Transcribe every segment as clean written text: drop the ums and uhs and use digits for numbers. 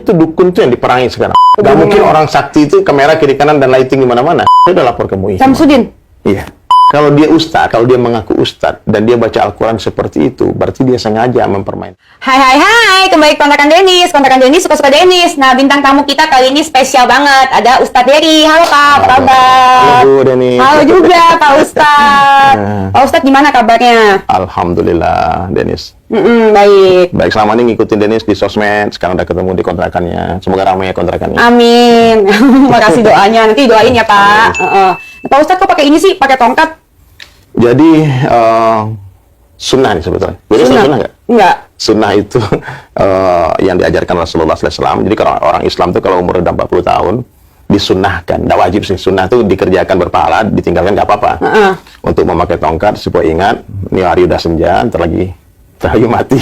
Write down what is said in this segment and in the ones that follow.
itu dukun tuh yang diperangi sekarang. Gak mungkin orang sakti itu kamera kiri kanan dan lighting di mana-mana. Saya udah lapor ke MUI. Samsudin? Iya. Kalau dia ustadz, kalau dia mengaku ustadz dan dia baca Al-Quran seperti itu, berarti dia sengaja mempermainkan. Hai, kembali ke Kontrakan Dennis. Kontrakan Dennis suka-suka Dennis. Nah, bintang tamu kita kali ini spesial banget. Ada Ustadz Dery. Halo Kak, apa kabar? Halo Dennis. Halo juga Pak Ustadz. Pak Ustadz gimana kabarnya? Alhamdulillah, Dennis. Baik. Baik, selama ini ngikutin Dennis di sosmed, sekarang udah ketemu di kontrakannya. Semoga ramai ya kontrakannya. Amin. Makasih doanya. Nanti doain ya Pak. Pak Ustadz kok pakai ini sih? Pakai tongkat? Jadi, sunnah nih sebetulnya. Jadi sunnah nggak? Enggak. Sunnah itu yang diajarkan Rasulullah SAW. Jadi kalau orang Islam itu kalau umur udah 40 tahun, disunnahkan. Nggak wajib sih. Sunnah itu dikerjakan berpahala, ditinggalkan nggak apa-apa. Untuk memakai tongkat, supaya ingat, ini hari udah senja, ntar lagi mati.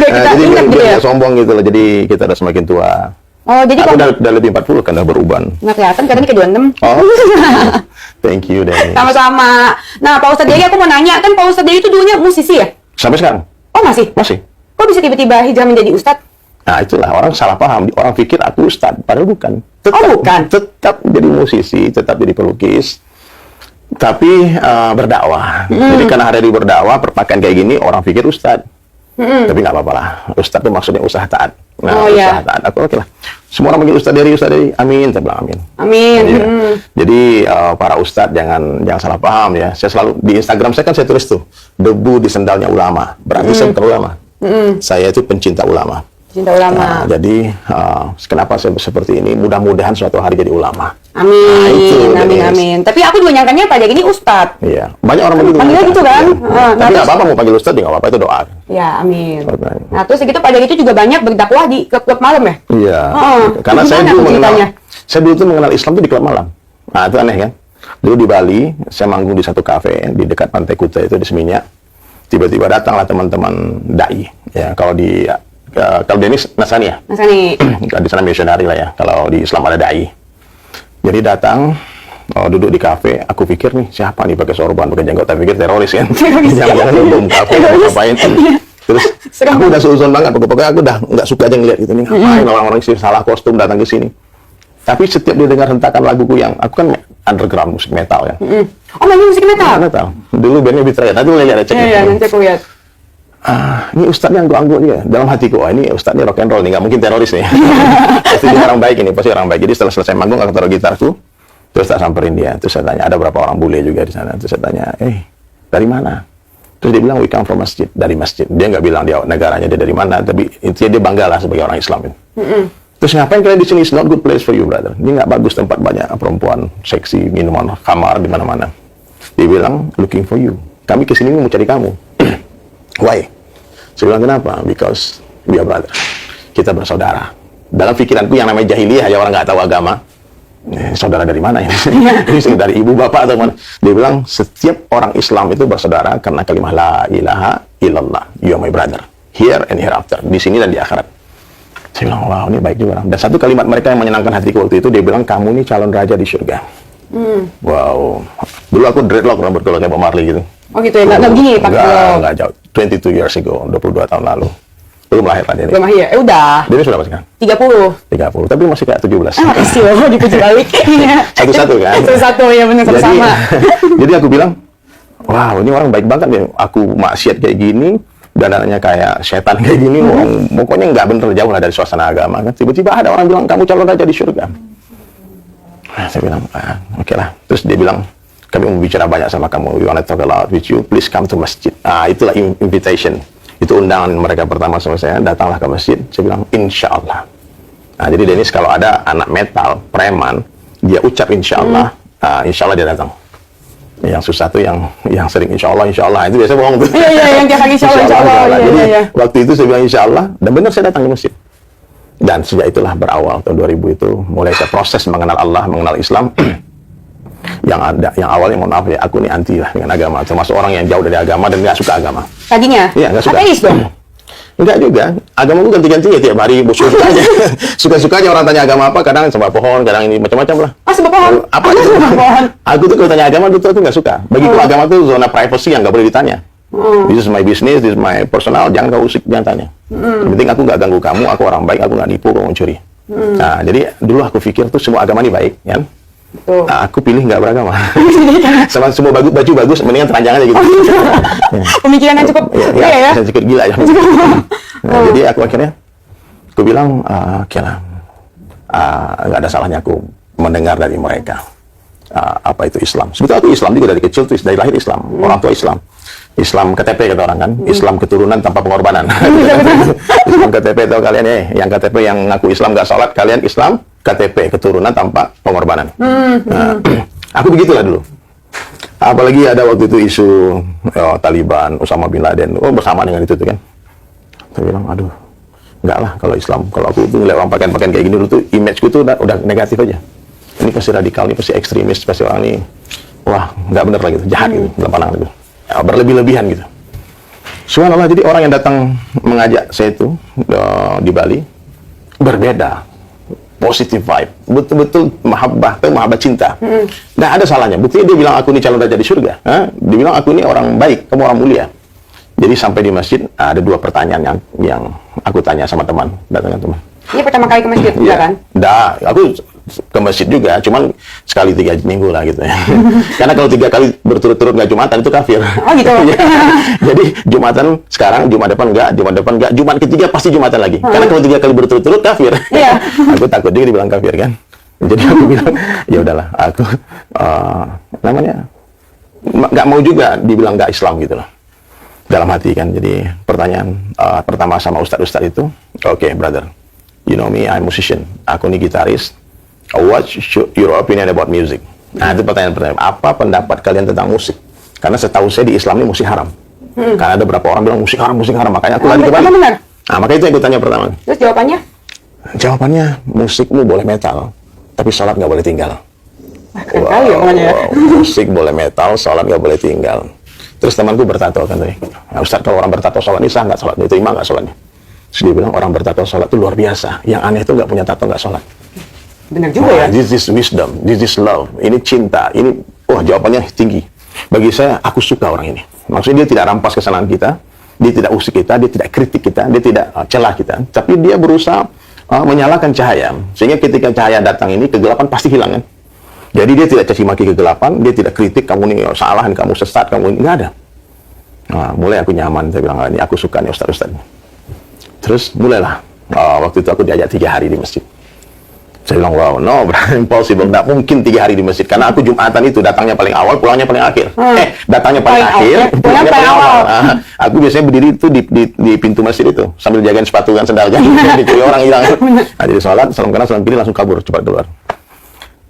Jadi biar sombong gitu loh. Jadi kita udah semakin tua. Oh, jadi aku udah lebih 40 kan, udah beruban. Nggak kelihatan, karena ini ke 26. Oh, thank you, Dennis. Sama-sama. Nah, Pak Ustadz Dery, aku mau nanya, kan Pak Ustadz Dery itu dulunya musisi ya? Sampai sekarang? Oh, masih? Masih. Kok bisa tiba-tiba hijrah menjadi Ustadz? Nah, itulah, orang salah paham. Orang pikir aku Ustadz, padahal bukan. Bukan? Tetap jadi musisi, tetap jadi pelukis. Tapi berdakwah. Jadi karena hari ini berdakwah, perpakaian kayak gini, orang pikir Ustadz. Tapi nggak apa-apa lah. Ustadz itu maksudnya usaha taat. Nah, usaha taat. Aku oke lah. Semua orang panggil Ustadz Dery. Amin. Saya bilang amin. Amin. Ya. Jadi para ustadz jangan salah paham ya. Saya selalu di Instagram saya kan saya tulis tuh debu di sendalnya ulama. Berarti saya bukan ulama. Saya itu pencinta ulama. Cinta ulama. Nah, jadi kenapa saya seperti ini? Mudah-mudahan suatu hari jadi ulama. Amin. Nah, Amin. Tapi aku juga nyangkanya Pak Dery ini Ustadz. Iya. Banyak orang begitu. Panggilnya gitu kan? Ya. Tapi nggak apa-apa mau panggil ustadz nggak apa-apa, itu doa. Ya, amin. Nah, terus gitu Pak Dery itu juga banyak berdakwah di klub-klub malam ya? Iya. Karena saya dulu tuh mengenal Islam tuh di klub malam. Nah, itu aneh kan? Dulu di Bali, saya manggung di satu kafe di dekat Pantai Kuta itu di Seminyak. Tiba-tiba datanglah teman-teman dai. Ya, kalau Dennis Nasrani ya? Nasrani. Di sana misionari lah ya. Kalau di Islam ada dai. Jadi datang, duduk di kafe, aku pikir nih siapa nih pakai sorban, pakai jenggot, tapi pikir teroris kan. Jangan-jangan bom kafe, ngapain. Terus aku udah seuzon banget, pokoknya aku udah nggak suka aja ngeliat gitu nih, ngapain orang-orang sih salah kostum datang ke sini. Tapi setiap dia dengar hentakan laguku yang, aku kan underground musik metal ya. Oh, main musik metal? Metal. Dulu bandnya Betrayal, nanti boleh lihat cek. Iya, nanti aku lihat. Ini ustadznya anggo-anggo dia. Dalam hatiku, ini ustadznya rock and roll nih, nggak mungkin teroris nih. Pasti dia orang baik ini, pasti orang baik. Jadi setelah selesai manggung, aku taruh gitarku, terus tak samperin dia. Terus saya tanya, ada berapa orang bule juga di sana. Terus saya tanya, dari mana? Terus dia bilang, we come from masjid, dari masjid. Dia nggak bilang dia negaranya dia dari mana, tapi intinya dia bangga lah sebagai orang Islam. Terus ngapain kalian di sini? It's not good place for you, brother. Ini nggak bagus tempat banyak perempuan, seksi, minuman, kamar di mana-mana. Dia bilang, looking for you. Kami kesini mau cari kamu. Why? Saya bilang, kenapa? Because we are brother. Kita bersaudara. Dalam pikiranku yang namanya jahiliyah, ya orang nggak tahu agama. Saudara dari mana ini? Ini dari ibu bapak atau mana? Dia bilang, setiap orang Islam itu bersaudara karena kalimat la ilaha illallah. You are my brother. Here and hereafter. Di sini dan di akhirat. Saya bilang, wow, ini baik juga. Dan satu kalimat mereka yang menyenangkan hatiku waktu itu, dia bilang, kamu ini calon raja di surga. Wow. Dulu aku dreadlock rambut kalau kayak Bob Marley gitu. Oh gitu ya, nggak begini Pak? Nggak jauh. 22 years ago, 22 tahun lalu. Belum lahir kan ini? Belum lahir, udah. Dia sudah masih kan? 30. 30, tapi masih kayak 17. Makasih loh, dipuji balik. Satu-satu kan? Satu-satu, ya benar, sama-sama. Jadi aku bilang, wow, ini orang baik banget ya. Aku maksiat kayak gini, dananya kayak setan kayak gini, pokoknya nggak bener, jauh lah dari suasana agama kan. Tiba-tiba ada orang bilang, kamu calon raja di surga. Nah, saya bilang, oke lah. Terus dia bilang, kami mau bicara banyak sama kamu. We want to talk a lot with you. Please come to masjid. Itulah invitation. Itu undangan mereka pertama sama saya. Datanglah ke masjid. Saya bilang, insya Allah. Nah, jadi Dennis kalau ada anak metal, preman, dia ucap insya Allah, insya Allah dia datang. Yang susah tuh yang sering insya Allah. Itu biasa bohong tuh. Iya, yang tiap hari insya Allah. Jadi waktu itu saya bilang insya Allah. Dan benar saya datang ke masjid. Dan sejak itulah berawal tahun 2000 itu mulai saya proses mengenal Allah, mengenal Islam. yang awalnya mohon maaf ya, aku ini anti lah dengan agama, termasuk orang yang jauh dari agama dan nggak suka agama. Tadinya? Iya, nggak suka. Ateis dong? Enggak juga, agama gue ganti-ganti ya tiap hari, suka-sukanya. Suka-sukanya orang tanya agama apa, kadang sembah pohon, kadang ini macam-macam lah. Sembah pohon? Apa itu? Pohon? Aku tuh kalau tanya agama, aku nggak suka. Bagiku agama tuh zona privacy yang nggak boleh ditanya. This is my business, this is my personal, jangan kau usik, jangan tanya. Yang penting aku nggak ganggu kamu, aku orang baik, aku nggak nipu, aku nggak mencuri. Nah, jadi dulu aku pikir tuh semua agama ini baik, kan? Nah, aku pilih nggak beragama. Sama semua baju bagus, mendingan telanjang aja gitu. Pemikiran yang cukup ya. Cukup gila ya. Nah, jadi aku akhirnya, aku bilang, oke lah, nggak ada salahnya aku mendengar dari mereka apa itu Islam. Sebetulnya aku Islam juga dari kecil tuh, dari lahir Islam, orang tua Islam. Islam KTP kata orang kan, Islam keturunan tanpa pengorbanan. Islam KTP tahu kalian ya, yang KTP yang ngaku Islam nggak sholat, kalian Islam KTP keturunan tanpa pengorbanan. Nah, aku begitulah dulu. Apalagi ada waktu itu isu Taliban, Osama bin Laden, bersama dengan itu tuh kan. Saya bilang, aduh, enggak lah kalau Islam, kalau aku tuh ngeliat orang pakaian kayak gini dulu tuh, image-ku tuh udah negatif aja. Ini pasti radikal, ini pasti ekstremis, pasti orang ini, wah, nggak bener lah gitu, jahat gitu, dalam pandangan itu. Ya, berlebih-lebihan gitu. Subhanallah, jadi orang yang datang mengajak saya itu di Bali berbeda, positive vibe, betul-betul mahabbah cinta. Nggak ada salahnya. Buktinya dia bilang aku ini calon raja di surga. Dia bilang aku ini orang baik, kamu orang mulia. Jadi sampai di masjid ada 2 pertanyaan yang aku tanya sama teman, datangkan teman. Ini pertama kali ke masjid, ya kan? Aku ke masjid juga, cuman sekali 3 minggu lah gitu ya. Karena kalau 3 kali berturut-turut nggak Jumatan itu kafir. Oh gitu. Jadi Jumatan sekarang, Jumat depan nggak, Jumat ketiga pasti Jumatan lagi. Karena kalau 3 kali berturut-turut kafir. Iya. Aku takut juga dibilang kafir kan. Jadi aku bilang, ya udahlah, aku nggak mau juga dibilang nggak Islam gitu loh. Dalam hati kan. Jadi pertanyaan pertama sama ustadz itu, oke, brother, you know me, I'm musician. Aku nih gitaris. What's your opinion about music? Nah, itu pertanyaan. Apa pendapat kalian tentang musik? Karena setahu saya di Islam ini musik haram. Karena ada beberapa orang bilang musik haram. Makanya aku lari ke Bali. Nah, makanya itu yang aku tanya pertama. Terus jawabannya? Jawabannya, musikmu boleh metal, tapi sholat nggak boleh tinggal. Keren kali ya omongannya ya. Musik boleh metal, sholat nggak boleh tinggal. Terus temanku bertato kan tadi. Nah, Ustaz, kalau orang bertato sholat ini sah nggak sholatnya? Itu imam nggak sholatnya? Terus dia bilang orang bertato sholat itu luar biasa. Yang aneh itu nggak punya tato nggak sholat. Benar juga ya. This is wisdom, this is love. Ini cinta, ini jawabannya tinggi. Bagi saya, aku suka orang ini. Maksudnya dia tidak rampas kesalahan kita, dia tidak usik kita, dia tidak kritik kita, dia tidak celah kita, tapi dia berusaha menyalakan cahaya. Sehingga ketika cahaya datang ini, kegelapan pasti hilang kan. Jadi dia tidak caci maki kegelapan, dia tidak kritik kamu ini salah, kamu sesat, kamu ini nggak ada. Nah, mulai aku nyaman, saya bilang ini aku suka nih ustaz-ustaz. Terus mulailah waktu itu aku diajak 3 hari di masjid. Saya bilang, wow, no, impossible, nggak mungkin 3 hari di masjid. Karena aku Jumatan itu datangnya paling awal, pulangnya paling akhir. Datangnya paling akhir, pulangnya paling awal. Nah, aku biasanya berdiri itu di pintu masjid itu, sambil jagain sepatu dan sendal, jangan dicuri orang hilang. Nah, jadi sholat, salam kanan, salam kiri, langsung kabur, cepat keluar.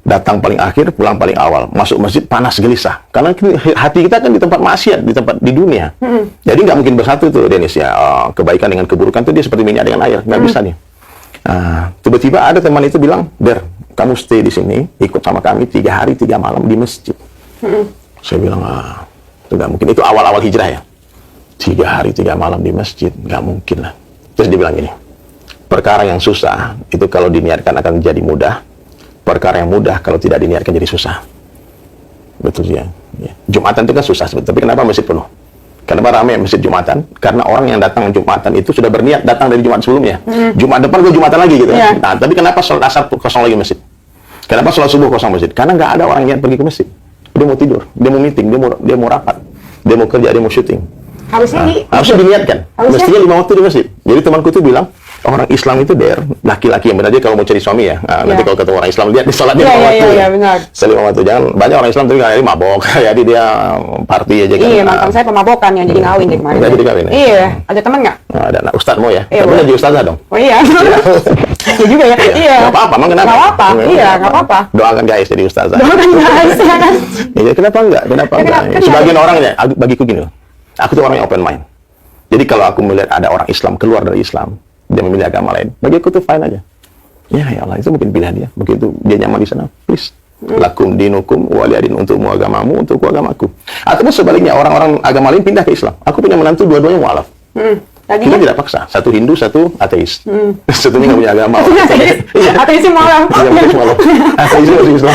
Datang paling akhir, pulang paling awal. Masuk masjid, panas gelisah. Karena hati kita kan di tempat maksiat, di dunia. Jadi nggak mungkin bersatu tuh, Dennis, ya. Kebaikan dengan keburukan tuh dia seperti minyak dengan air, nggak bisa nih. Tiba-tiba ada teman itu bilang, Der, kamu stay di sini, ikut sama kami 3 hari 3 malam di masjid. Saya bilang, itu nggak mungkin. Itu awal-awal hijrah ya. 3 hari 3 malam di masjid, nggak mungkin lah. Terus dia bilang gini, perkara yang susah itu kalau diniatkan akan jadi mudah. Perkara yang mudah kalau tidak diniatkan jadi susah. Betul ya. Jumatan itu kan susah sebetulnya, tapi kenapa masjid penuh? Kenapa ramai masjid Jumatan? Karena orang yang datang Jumatan itu sudah berniat datang dari Jumat sebelumnya. Jumat depan gue Jumatan lagi gitu. Nah, tapi kenapa sholat asar kosong lagi masjid? Kenapa sholat subuh kosong masjid? Karena nggak ada orang yang niat pergi ke masjid. Dia mau tidur, dia mau meeting, dia mau rapat, dia mau kerja, dia mau syuting. Harusnya diniatkan. Mestinya 5 waktu di masjid. Jadi temanku tuh bilang, orang Islam itu laki-laki yang benar dia kalau mau cari suami ya. Nanti kalau ketemu orang Islam lihat di sholatnya 5 waktu. Iya, benar. 5 waktu. Jangan banyak orang Islam tapi kayak mabok, jadi dia party aja kan. Iya, mantan saya pemabokan yang jadi ngawin deh kemarin. Nggak jadi kawin. Iya, ada teman nggak? Ada anak ustadz mau ya. Tapi dia jadi ustazah dong. Oh iya. Iya juga ya. Iya. Nggak apa-apa, emang kenapa? Nggak apa-apa. Iya, nggak apa-apa. Doakan guys jadi ustazah. Doakan guys, ya kan. Iya, kenapa enggak? Sebagian orang ya, bagiku gini loh. Aku tuh orang yang open mind. Jadi kalau aku melihat ada orang Islam keluar dari Islam, dia memilih agama lain, bagi aku tuh fine aja. Ya Allah, itu mungkin pilihan dia. Begitu dia nyaman di sana, please. Lakum dinukum waliyadin, untukmu agamamu, untukku agamaku. Ataupun sebaliknya, orang-orang agama lain pindah ke Islam. Aku punya menantu dua-duanya mualaf. Kita tidak paksa. Satu Hindu, satu ateis. Satunya nggak punya agama. Ateisnya mualaf. Ateisnya masih Islam.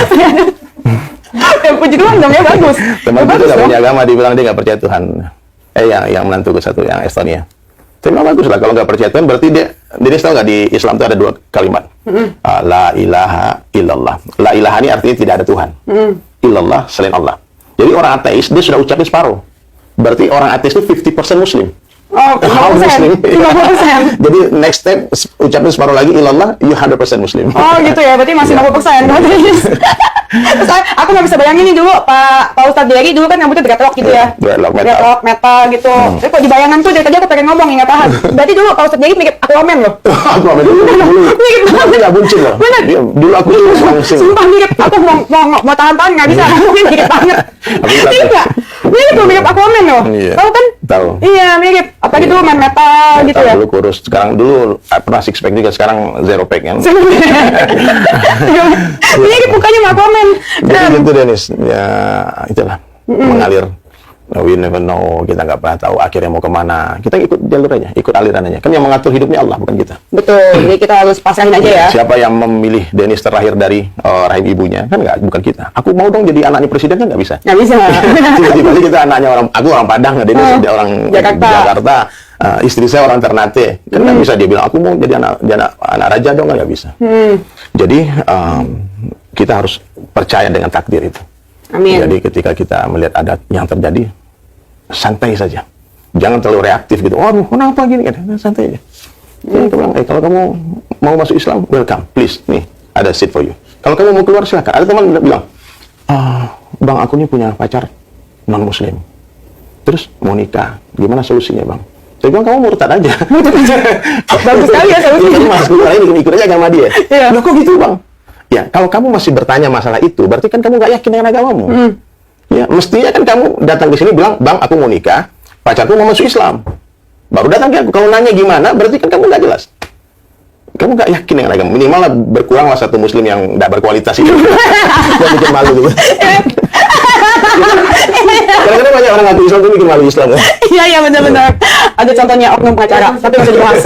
Puji Tuhan dong ya, bagus. Teman kita nggak punya agama, dibilang dia nggak percaya Tuhan. Yang menantuku satu, yang Estonia. Tapi memang bagus lah, kalau nggak percaya Tuhan, berarti Dennis tahu nggak di Islam itu ada 2 kalimat. La ilaha illallah. La ilaha ini artinya tidak ada Tuhan. Illallah, selain Allah. Jadi orang ateis, dia sudah ucapin separuh. Berarti orang ateis itu 50% Muslim. Oh, 50%. 50%. Jadi next step, ucapin separuh lagi, illallah, you 100% Muslim. Oh gitu ya, berarti masih 50%. Terus aku nggak bisa bayangin nih dulu, Pak Ustadz Dery dulu kan rambutnya dreadlock gitu ya. Dreadlock, metal gitu. Tapi kok di bayangan tuh dari tadi aku pengen ngomong, nggak tahan. Berarti dulu Pak Ustadz Dery mirip Aquaman loh. Aquaman dulu. Mirip banget. Aku nggak buncin loh. Bener. Dulu aku langsung. Sumpah mirip. Aku mau tahan-tahan nggak bisa. Mirip banget. Iya nggak? Mirip loh, mirip Aquaman loh. Tahu kan? Tahu. Iya mirip. Apalagi dulu main metal gitu ya. Dulu kurus. Sekarang dulu pernah six pack juga. Sekarang zero pack kan. Mirip mukanya sama Aquaman. Jadi gitu Dennis. Ya itulah. Mengalir. We never know, kita nggak pernah tahu akhirnya mau kemana. Kita ikut jalur aja, ikut aliran aja. Kan yang mengatur hidupnya Allah, bukan kita. Betul, jadi kita harus pasahin aja ya. Siapa yang memilih Dennis terlahir dari rahim ibunya, kan nggak, bukan kita. Aku mau dong jadi anaknya presiden, kan nggak bisa. Nggak bisa. Tiba-tiba kita anaknya aku orang Padang, Dennis dia orang Jakarta. Istri saya orang Ternate. Kan nggak bisa dia bilang, aku mau jadi anak raja dong, kan nggak bisa. Jadi kita harus percaya dengan takdir itu. Amin. Jadi ketika kita melihat ada yang terjadi, santai saja. Jangan terlalu reaktif gitu. Waduh, kenapa gini kan? Santai aja. Kita bilang, kalau kamu mau masuk Islam, welcome, please. Nih, ada seat for you. Kalau kamu mau keluar, silakan. Ada teman bilang, Bang, aku ini punya pacar non-Muslim. Terus mau nikah, gimana solusinya, Bang? Saya bilang, kamu murtad aja. Bagus sekali ya solusinya. Kamu masuk keluar ini, ikut aja agama dia. Iya. Loh, kok gitu, Bang? Ya, kalau kamu masih bertanya masalah itu, berarti kan kamu nggak yakin dengan agamamu. Ya, mestinya kan kamu datang ke sini bilang, Bang, aku mau nikah, pacarku mau masuk Islam. Baru datang ke aku. Kalau nanya gimana, berarti kan kamu nggak jelas. Kamu nggak yakin dengan agama. Minimal lah berkuranglah satu Muslim yang nggak berkualitas itu. Yang bikin malu gitu. Kadang-kadang banyak orang ngaku Islam tuh bikin malu Islam. Iya, benar-benar. Ada contohnya oknum pengacara, tapi nggak usah dibahas.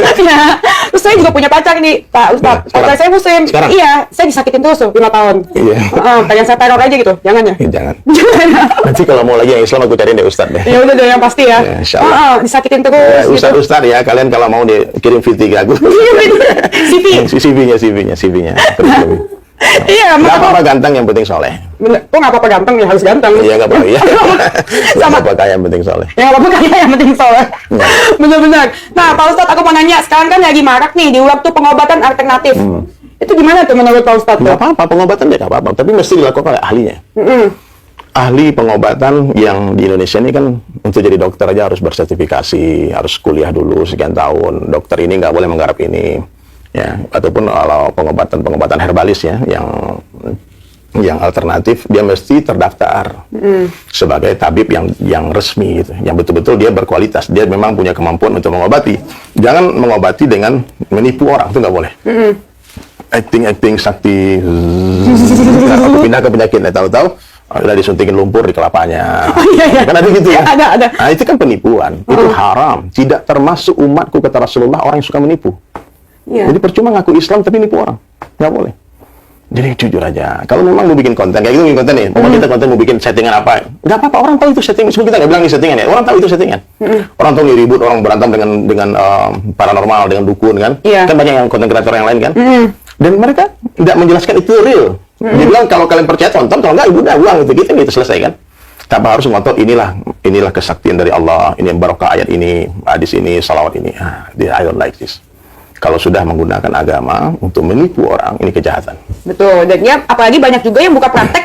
Terus saya juga punya pacar nih, Pak Ustadz. Pacar saya Muslim. Sekarang? Iya, saya disakitin terus tuh 5 tahun. Iya. Pengen saya teror aja gitu, jangan ya? Jangan. Nanti kalau mau lagi yang Islam aku cariin deh Ustadz deh. Ya udah deh, yang pasti ya. Ya, insya Allah. Disakitin terus. Ustadz ya, kalian kalau mau kirim VT ke aku. CV-nya. Iya, nggak apa-apa ganteng, yang penting soleh. Kok nggak apa-apa ganteng ya, harus ganteng. Iya, nggak apa-apa. Iya. Sama. Nggak apa-apa kaya, yang penting soleh. Ya nggak apa-apa kaya, yang penting soleh. Bener-bener. Nah, Pak Ustadz, aku mau nanya, sekarang kan lagi marak nih di waktu pengobatan alternatif. Itu gimana tuh menurut Pak Ustadz? Nggak apa-apa, pengobatan ya nggak apa-apa. Tapi mesti dilakukan oleh ahlinya. Ahli pengobatan yang di Indonesia ini kan untuk jadi dokter aja harus bersertifikasi, harus kuliah dulu sekian tahun. Dokter ini nggak boleh menggarap ini. Ya, ataupun kalau pengobatan herbalis ya, yang alternatif, dia mesti terdaftar sebagai tabib yang resmi gitu, yang betul-betul dia berkualitas, dia memang punya kemampuan untuk mengobati. Jangan mengobati dengan menipu orang, itu nggak boleh. Acting sakti, pindah ke penyakit, tahu-tahu udah disuntikin lumpur di kelapanya. Kan ada gitu ya? Ada. Nah, itu kan penipuan, itu haram. Tidak termasuk umatku, kata Rasulullah, orang yang suka menipu. Jadi percuma ngaku Islam tapi nipu orang, nggak boleh. Jadi jujur aja. Kalau memang mau bikin konten kayak gitu, bikin konten nih. Pokoknya kita konten mau bikin settingan apa? Nggak apa-apa. Orang tahu itu settingan. Meskipun kita nggak bilang ini settingan ya. Orang tahu itu settingan. Orang tahu ini ribut, orang berantem dengan paranormal, dengan dukun kan. Kan banyak yang konten kreator yang lain kan. Dan mereka tidak menjelaskan itu real. Dia bilang kalau kalian percaya tonton, kalau nggak udah uang gitu selesai kan. Tanpa harus ngotot inilah kesaktian dari Allah. Ini barokah ayat ini, hadis ini, salawat ini. I don't like this. Kalau sudah menggunakan agama untuk menipu orang, ini kejahatan. Betul, dan ya apalagi banyak juga yang buka praktek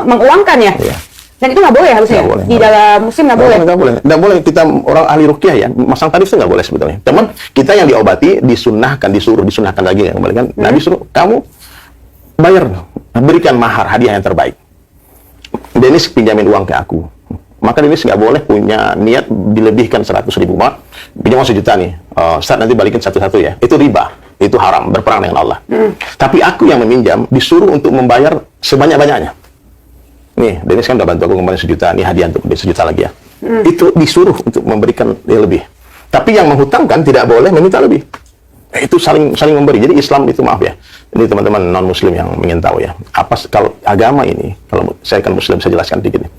menguangkan ya. Iya. Dan itu nggak boleh harusnya. Nggak boleh, di dalam Muslim nggak boleh. Nggak boleh. Kita orang ahli ruqyah ya, masang tarif itu nggak boleh sebetulnya. Teman, kita yang diobati disunahkan lagi ya kembali kan. Nah, disuruh kamu bayar, berikan mahar, hadiah yang terbaik. Dennis pinjamin uang ke aku. Maka Dennis nggak boleh punya niat dilebihkan 100.000 mak. Pinjam uang 1 juta nih, saat nanti balikin satu-satu ya. Itu riba, itu haram, berperang dengan Allah. Tapi aku yang meminjam disuruh untuk membayar sebanyak-banyaknya. Nih, Dennis kan udah bantu aku kemarin 1 juta, nih hadiah untuk 1 juta lagi ya. Itu disuruh untuk memberikan yang lebih. Tapi yang menghutangkan tidak boleh meminta lebih. Itu saling memberi. Jadi Islam itu, maaf ya, ini teman-teman non-Muslim yang ingin tahu ya. Kalau agama ini, kalau saya kan Muslim, saya jelaskan dikit nih.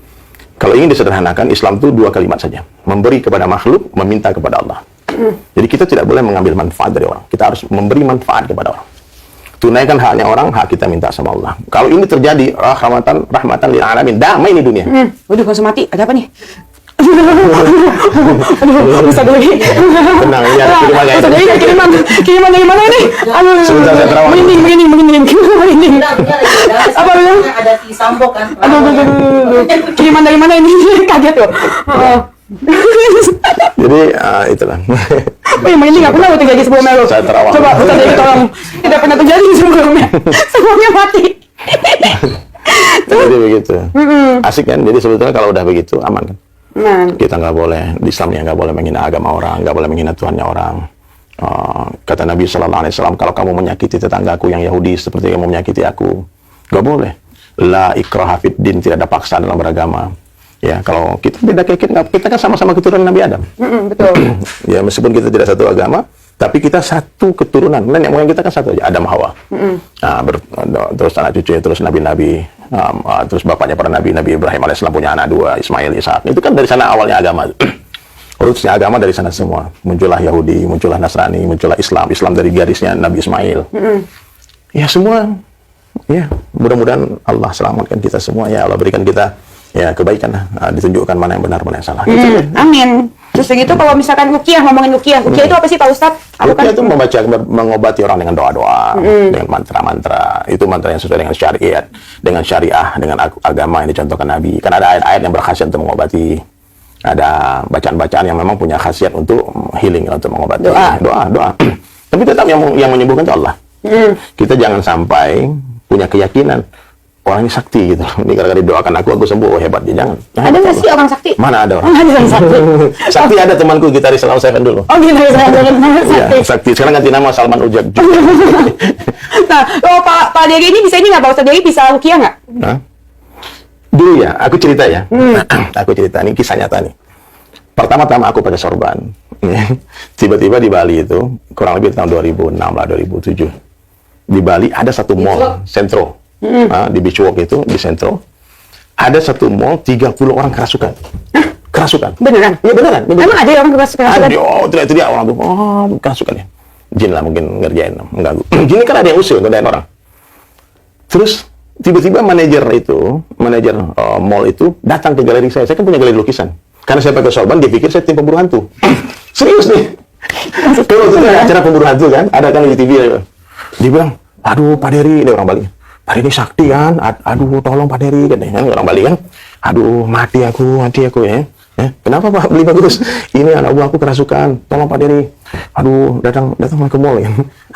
Kalau ingin disederhanakan, Islam itu 2 kalimat saja. Memberi kepada makhluk, meminta kepada Allah. Jadi kita tidak boleh mengambil manfaat dari orang. Kita harus memberi manfaat kepada orang. Tunaikan haknya orang, hak kita minta sama Allah. Kalau ini terjadi, rahmatan lil alamin, damai di dunia. Waduh, langsung mati. Ada apa nih? Aduh, bisa dulu. Tenang, ini ada kiriman guys. Bisa dulu, kiriman dari mana ini? Aduh, Sebentar, saya terawang. merinding. Apa lu? Ada si Sambo kan. Aduh. Kiriman dari mana ini? Kaget loh. Jadi, itulah. Merinding nggak pernah terjadi sebelumnya loh. Saya terawang. Coba, Ustaz Dewi tolong. Tidak pernah terjadi sebelumnya. Semuanya mati. Jadi begitu. Asik kan? Jadi sebetulnya kalau udah begitu, aman kan? Nah, Kita nggak boleh, di Islamnya nggak boleh menghina agama orang, nggak boleh menghina Tuhannya orang. Kata Nabi Sallallahu Alaihi Wasallam, kalau kamu menyakiti tetanggaku yang Yahudi seperti kamu menyakiti aku, nggak boleh. La ikraha fid din, tidak ada paksaan dalam beragama. Ya, kalau kita beda kita kan sama-sama keturunan Nabi Adam. betul. Ya, meskipun kita tidak satu agama, tapi kita satu keturunan. Nenek moyang kita kan satu aja, Adam Hawa. Terus anak cucunya, terus nabi-nabi, terus bapaknya para nabi Ibrahim alaihissalam punya anak 2, Ismail, Ishak. Itu kan dari sana awalnya agama. Urusnya agama dari sana semua. Muncullah Yahudi, muncullah Nasrani, muncullah Islam dari garisnya Nabi Ismail. Ya semua, ya mudah-mudahan Allah selamatkan kita semua. Ya Allah berikan kita ya kebaikan lah. Ditunjukkan mana yang benar, mana yang salah. Gitu. Amin. Terus begitu kalau misalkan ruqyah, ngomongin ruqyah itu apa sih Pak Ustadz? Ruqyah itu mengobati orang dengan doa-doa, dengan mantra-mantra. Itu mantra yang sesuai dengan syariah, dengan agama yang dicontohkan Nabi. Kan ada ayat-ayat yang berkhasiat untuk mengobati. Ada bacaan-bacaan yang memang punya khasiat untuk healing, untuk mengobati. Doa. Tapi tetap yang menyembuhkan itu Allah. Kita jangan sampai punya keyakinan orang ini sakti gitu. Ini gara-gara didoakan aku sembuh, hebat dia. Jangan. Ada nggak sih orang sakti? Mana ada orang? Ada orang sakti. Sakti ada temanku gitaris Salon Seven dulu. Oh gitu, Iya, sakti. sakti. Sekarang ganti nama Salman Ujak. Nah, Pak Dery ini bisa ini nggak Pak Ustadz Dery bisa ruqyah nggak? Hah? Dulu ya, aku cerita ya. Aku cerita, ini kisah nyata nih. Pertama-tama aku pakai sorban. Tiba-tiba di Bali itu, kurang lebih tahun 2006 lah, 2007. Di Bali ada satu mall, Sentro. Di Beach Walk itu, di Sentro. Ada satu mall, 30 orang kerasukan. Kerasukan. Beneran? Iya beneran. Emang ada orang kerasukan? Ada, teriak-teriak orang tuh. Kerasukan ya. Jin lah mungkin ngerjain, mengganggu. Jin kan ada yang usil, ngerjain orang. Terus, tiba-tiba manajer mall itu datang ke galeri saya. Saya kan punya galeri lukisan. Karena saya pakai sorban, dia pikir saya tim pemburu hantu. Serius nih. Kalau itu ada acara pemburu hantu kan, ada kan di TV. Dia bilang, aduh Pak Dery, dia orang Bali. Pak Dery sakti kan, aduh tolong Pak Dery, katanya orang Bali kan. Aduh mati aku ya. Kenapa Pak beli bagus? Ini anak buah aku kerasukan, tolong Pak Dery. Aduh datang ke mall ya.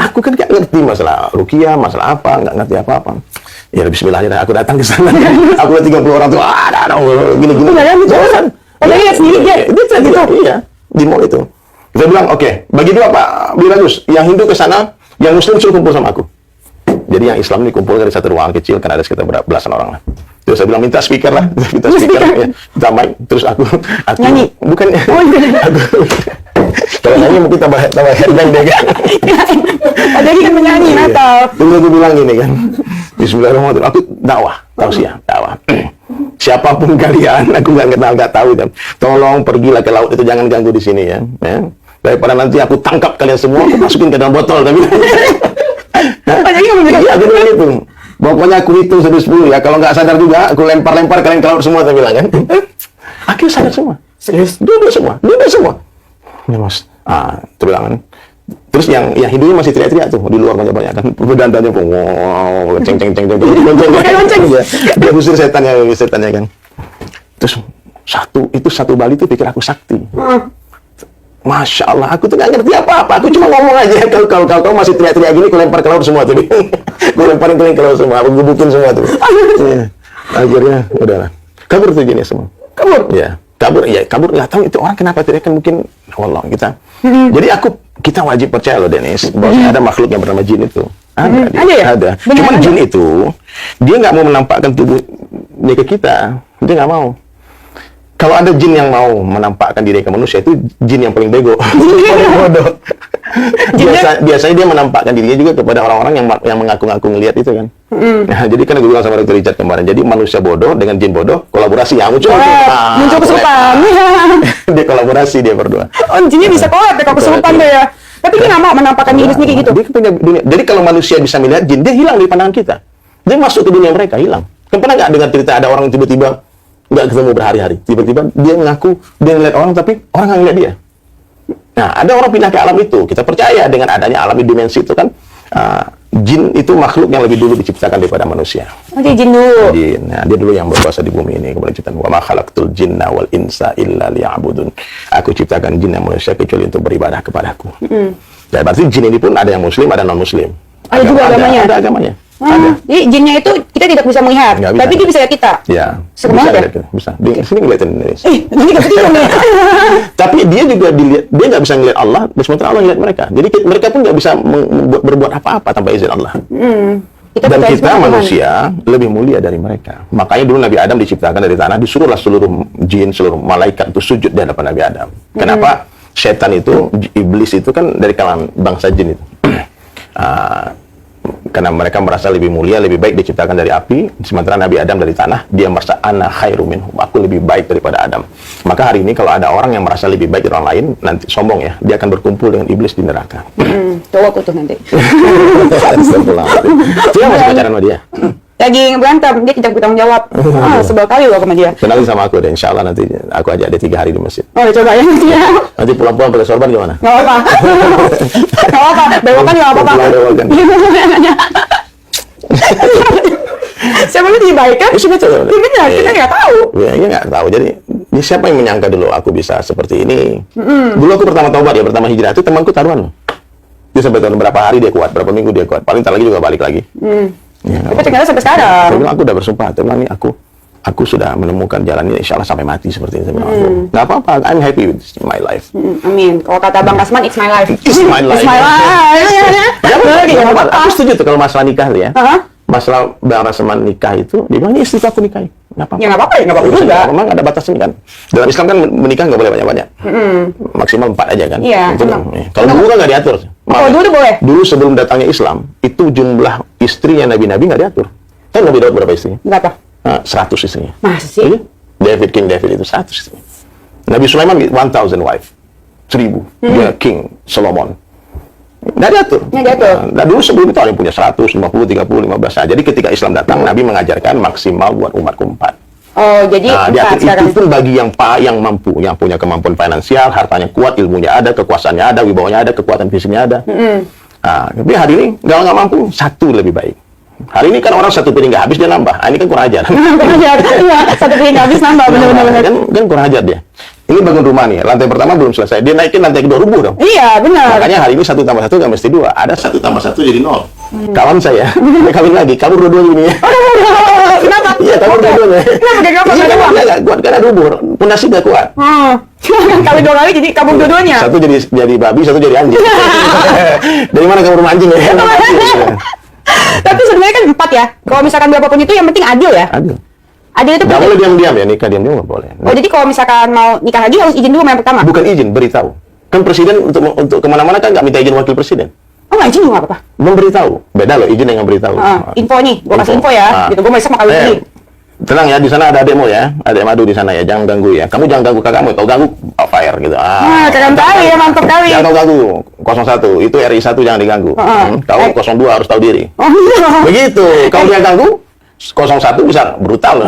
Aku kan gak ngerti masalah ruqyah, masalah apa, nggak ngerti apa-apa. Ya bismillah, aku datang ke sana. Aku lihat 30 orang tuh, ada gini-gini. Bosan. Oh, dia lihat sendiri dia gitu. Iya, di mall itu. Saya bilang, oke, bagi dua Pak, beli bagus. Yang Hindu ke sana, yang Muslim suruh kumpul sama aku. Jadi yang Islam dikumpul dari satu ruangan kecil, kan ada sekitar belasan orang lah. Terus saya bilang minta speaker lah, ya, minta mic. Terus aku nyanyi? Bukan. Kalau nyanyi mungkin tambah headbang deh kan. Ada kan menyanyi Natal. Terus aku bilang gini kan, Bismillahirrahmanirrahim. Aku dakwah, dakwah. Siapapun kalian, aku nggak kenal, nggak tahu kan. Tolong pergilah ke laut itu, jangan ganggu di sini ya. Daripada nanti aku tangkap kalian semua, aku masukin ke dalam botol. Tapi iya, aku bilang itu. Pokoknya aku hitung sampai 10 ya. Kalau nggak sadar juga, aku lempar kalian ke laut semua. Saya bilang kan. Akhirnya sadar semua. Serius? Duduk semua. Ya mas. Terbilang kan. Terus yang Hindunya masih teriak-teriak tuh di luar banyak kan. Pedantanya pun wow, ceng. Dia usir setannya kan. Terus satu Bali itu pikir aku sakti. Masya Allah, aku tuh gak ngerti apa-apa. Aku cuma ngomong aja. Kalau kau masih teriak-teriak gini, aku lempar ke laut semua tuh. Gue lemparin ke laut semua. Aku gebukin semua tuh. Ya. Akhirnya udahlah. Kabur tuh jenis semua. Kabur? Ya. Kabur. Nggak tahu itu orang kenapa teriak, kan mungkin Allah kita. Jadi kita wajib percaya loh Dennis, bahwa ada makhluk yang bernama jin itu. Ada. Cuman jin itu dia nggak mau menampakkan tubuhnya ke kita. Dia nggak mau. Kalau ada jin yang mau menampakkan diri ke manusia, itu jin yang paling bego, paling bodoh. Biasanya dia menampakkan dirinya juga kepada orang-orang yang mengaku-ngaku ngelihat itu kan. Nah, jadi kan gue bilang sama Dr. Richard kemarin, jadi manusia bodoh dengan jin bodoh kolaborasi ya muncul. Muncul kesurupan. Dia kolaborasi dia berdua. Oh, jinnya bisa kolab ya kalau kesurupan tuh ya. Tapi dia nggak mau menampakkan diri sendiri gitu. Dia punya dunia. Jadi kalau manusia bisa melihat jin, dia hilang di pandangan kita. Dia masuk ke dunia mereka, hilang. Kan pernah nggak dengar cerita ada orang tiba-tiba nggak ketemu berhari-hari, tiba-tiba dia ngaku dia ngeliat orang tapi orang nggak ngeliat dia. Nah, ada orang pindah ke alam itu. Kita percaya dengan adanya alam dimensi itu kan, jin itu makhluk yang lebih dulu diciptakan daripada manusia. Oke, jin dulu. Jin. Nah, dia dulu yang berkuasa di bumi ini. Kemudian ciptaan wa ma khalaqtul jinna wal insa illa liya'budun. Aku ciptakan jin dan manusia kecuali untuk beribadah kepadaku. Ya, berarti jin ini pun ada yang muslim, ada non muslim. Ada juga agamanya. Ada agamanya. Ada. Jadi jinnya itu kita tidak bisa melihat, Nggak bisa. tapi dia bisa lihat kita. Ya. Serem Bisa banget ya? lihat kita. Bisa. Di sini ngeliatin Indonesia. Nanti nggak ketipu nih. Tapi dia juga dilihat, dia nggak bisa ngeliat Allah, sementara Allah ngeliat mereka. Jadi mereka pun nggak bisa berbuat apa-apa tanpa izin Allah. Dan percaya kita sama Tuhan. manusia lebih mulia dari mereka. Makanya dulu Nabi Adam diciptakan dari tanah, disuruhlah seluruh jin, seluruh malaikat itu sujud di hadapan Nabi Adam. Kenapa? Setan itu, iblis itu kan dari kalangan bangsa jin itu. Karena mereka merasa lebih mulia, lebih baik diciptakan dari api, sementara Nabi Adam dari tanah, dia merasa ana khairu minhum, aku lebih baik daripada Adam. Maka hari ini kalau ada orang yang merasa lebih baik dari orang lain, nanti sombong ya, dia akan berkumpul dengan iblis di neraka. Cowok aku tuh nanti. Dia masih pacaran sama dia. Lagi berantem, dia tidak bertanggung jawab. Sebel kali loh sama dia. Kenalin sama aku deh, insya Allah nanti aku ajak dia 3 hari di masjid. Oh, coba ya nanti ya. Nanti pulang-pulang pakai sorban gimana? Nggak apa-apa. Nggak apa-apa. Bewokan nggak apa-apa. Bewokan. Siapa itu dibaikan? Itu betul. Iya benar, kita nggak tahu. Ya, nggak tahu. Jadi, ini siapa yang menyangka dulu aku bisa seperti ini? Dulu aku pertama taubat ya, pertama hijrah itu temanku taruhan loh. Dia sampai tahun berapa hari dia kuat, berapa minggu dia kuat. Paling tak lagi juga balik lagi. Ya, Tapi ternyata sampai sekarang. saya bilang aku udah bersumpah. Dia bilang nih aku sudah menemukan jalannya, insya Allah sampai mati seperti ini. Saya bilang, nggak apa-apa, I'm happy with my life. Amin. Kalau kata Bang Kasman, it's my life. It's my life. It's my life. Ya, aku setuju tuh kalau masalah nikah tuh ya. Masalah Bang Rasman nikah itu, dia bilang, ini istri aku nikahin. Nggak apa-apa. Ya nggak apa-apa ya, nggak apa-apa juga. Memang ada batasnya kan. Dalam Islam kan menikah nggak boleh banyak-banyak. Maksimal 4 aja kan. Iya, Itu emang. kalau dulu kan nggak diatur. Oh, dulu boleh? Dulu sebelum datangnya Islam, itu jumlah istrinya Nabi-Nabi nggak diatur. Kan Nabi Daud berapa istrinya? Berapa? 100 istrinya. Masa sih? Iya. King David itu 100 istrinya. Nabi Sulaiman 1,000 wife. 1.000. Dia King Solomon. Nggak diatur. Nggak diatur. Nah, dulu sebelum itu ada yang punya 100, 50, 30, 15. Nah, jadi ketika Islam datang, Nabi mengajarkan maksimal buat umatku 4. Oh, jadi Nah, diatur sekarang. itu pun bagi yang mampu, yang punya kemampuan finansial, hartanya kuat, ilmunya ada, kekuasaannya ada, wibawanya ada, kekuatan fisiknya ada. Nah, tapi hari ini nggak mampu, 1 lebih baik. Hari ini kan orang 1 piring nggak habis dia nambah. Nah, ini kan kurang ajar. Kurang ajar. Iya, 1 piring nggak habis nambah, benar-benar. Kan kurang ajar dia. Ini bangun rumah nih, lantai pertama belum selesai, dia naikin lantai kedua rubuh dong. Iya, benar. Makanya hari ini 1 tambah 1 nggak mesti 2, ada 1 tambah 1 jadi 0. Kawan saya, dia kawin lagi, kabur dua-dua ini. Kenapa? Iya, kabur dua-dua. Kenapa dia ngapa? Iya, karena nggak kuat, karena rubur, pondasi nggak kuat. Kawin 2 kali jadi kabur dua-duanya. 1 jadi babi, 1 jadi anjing. Dari mana kabur rumah anjing ya? Tapi sebenarnya kan 4 ya. Kalau misalkan berapapun itu yang penting adil ya. Adil. Adil itu Nggak penting. boleh diam-diam ya, nikah diam-diam nggak boleh. Oh, jadi kalau misalkan mau nikah lagi harus izin dulu sama yang pertama? Bukan izin, beritahu. Kan presiden untuk kemana-mana kan nggak minta izin wakil presiden. Oh, nggak izin juga nggak apa-apa. Memberitahu. Beda loh, izin dengan beritahu. Info nih, gue kasih info ya. Gitu, gue besok mau kawin lagi. Tenang ya, di sana ada adekmu ya, adek madu di sana ya, jangan ganggu ya. Kamu jangan ganggu kakakmu, kalau ganggu fire gitu. Keren kali ya, mantap kali. Jangan kau ganggu. 01 itu RI 1 jangan diganggu. Kau 02 harus tahu diri. Oh, iya. Begitu. Kalau dia ganggu 01 bisa brutal loh.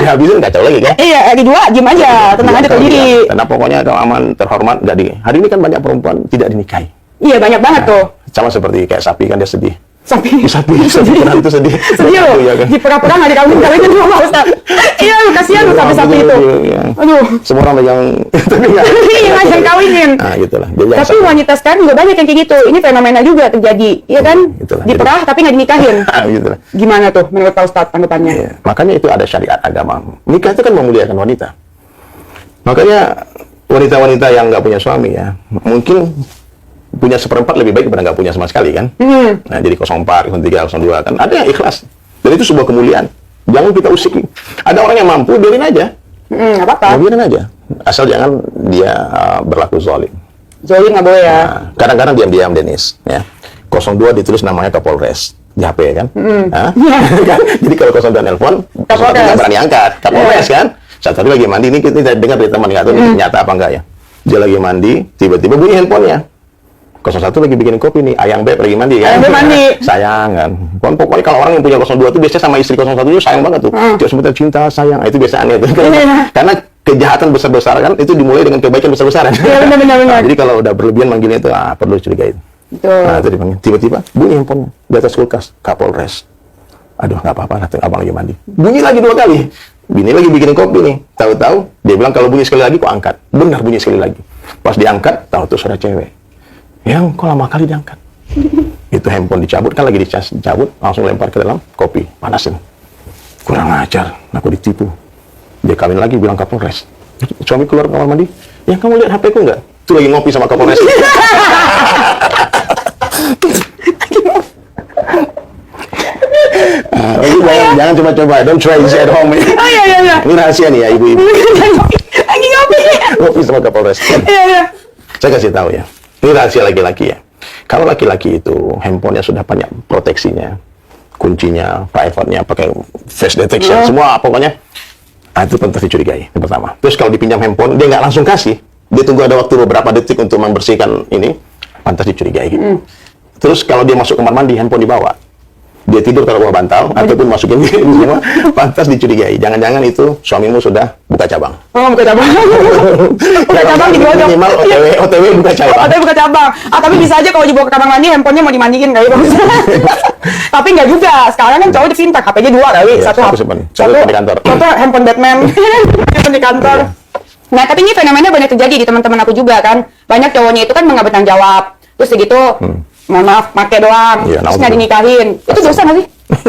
Dihabisin kacau lagi kan? Iya, di 2 diem aja, tenang aja tahu diri. Karena pokoknya kalau aman, terhormat, nggak di. Hari ini kan banyak perempuan tidak dinikahi. Iya, banyak banget tuh. Sama seperti kayak sapi kan dia sedih. Sapi Pernah itu sedih. sedih loh, Iya kan? di pura-pura nggak dikawin-kawinin sama Pak Ustaz. Iya, lu kasihan lu sapi-sapi itu. Iya. Aduh. Semua orang megang tapi nggak. Iya, ngajak kawinin. Nah, gitulah. Dia jangan Tapi sampai- wanita sekarang juga banyak yang kayak gitu. Ini fenomena juga terjadi, iya kan? Itulah. Diperah tapi nggak dinikahin. Gitulah. Gimana tuh menurut Pak Ustaz tanggapannya? Iya. Makanya itu ada syariat agama. Nikah itu kan memuliakan wanita. Makanya wanita-wanita yang nggak punya suami ya, mungkin punya 1/4 lebih baik daripada nggak punya sama sekali kan. Nah, jadi 04, 03, 02 kan ada yang ikhlas. Dan itu sebuah kemuliaan. Jangan kita usiki. Ada orang yang mampu, biarin aja. Nggak apa-apa. Biarin aja. Asal jangan dia berlaku zalim. Zolim nggak boleh ya. Nah, kadang-kadang diam-diam Denis ya. 02 ditulis namanya Kapolres. di HP kan. Hah? Kan? Jadi kalau 02 nelpon, 01 nggak berani angkat. Kapolres kan. Satu hari lagi mandi, ini kita dengar dari teman, nggak tahu ini nyata apa enggak ya. Dia lagi mandi, tiba-tiba bunyi handphonenya. 01 lagi bikin kopi nih, Ayang Beb lagi mandi kan. Ayang Beb mandi. Sayang kan. Pokoknya kalau orang yang punya 02 itu biasanya sama istri 01 itu sayang banget tuh. Dia sebentar cinta, sayang. Itu biasaannya tuh. Karena kejahatan besar-besaran itu dimulai dengan kebaikan besar-besaran. Iya, benar. Nah, jadi kalau udah berlebihan manggilnya itu perlu curigain. Betul. Nah, itu dipanggil. Tiba-tiba bunyi handphonenya di atas kulkas, Kapolres. Aduh, nggak apa-apa, nanti abang lagi mandi. Bunyi lagi 2 kali. Bini lagi bikin kopi nih. Tahu-tahu dia bilang kalau bunyi sekali lagi kok angkat. Benar bunyi sekali lagi. Pas diangkat, tahu tuh suara cewek. Yang kok lama kali diangkat. Itu handphone dicabut, kan lagi dicabut, langsung lempar ke dalam kopi, panasin. Kurang ajar, aku ditipu. Dia kawin lagi bilang Kapolres. Suami keluar kamar mandi, yang kamu lihat HP ku nggak? Itu lagi ngopi sama Kapolres. Jangan coba-coba, don't try this at home. Iya. Ini rahasia nih ya ibu-ibu. Lagi ngopi. Ngopi sama Kapolres. Iya. Saya kasih tahu ya, ini rahasia laki-laki ya. Kalau laki-laki itu handphonenya sudah banyak proteksinya, kuncinya, private-nya, pakai face detection, semua pokoknya. Itu pantas dicurigai, itu pertama. Terus kalau dipinjam handphone, dia nggak langsung kasih. Dia tunggu ada waktu beberapa detik untuk membersihkan ini, pantas dicurigai gitu. Terus kalau dia masuk kamar mandi, handphone dibawa. Dia tidur taruh bawah bantal, ataupun masukin di semua, pantas dicurigai. Jangan-jangan itu suamimu sudah buka cabang. Oh, buka cabang. Buka cabang di bawah. Minimal OTW buka cabang. OTW buka cabang. Tapi bisa aja kalau dibawa ke kamar mandi, handphonenya mau dimandiin kali. Tapi nggak juga. Sekarang kan cowok pintar, HP-nya 2 kali. Satu di kantor. Satu handphone Batman. Handphone di kantor. Nah, tapi ini fenomena banyak terjadi di teman-teman aku juga kan. Banyak cowoknya itu kan nggak bertanggung jawab. Terus segitu, mohon maaf, make doang. Ya, terus nggak dinikahin. Itu dosa nggak sih?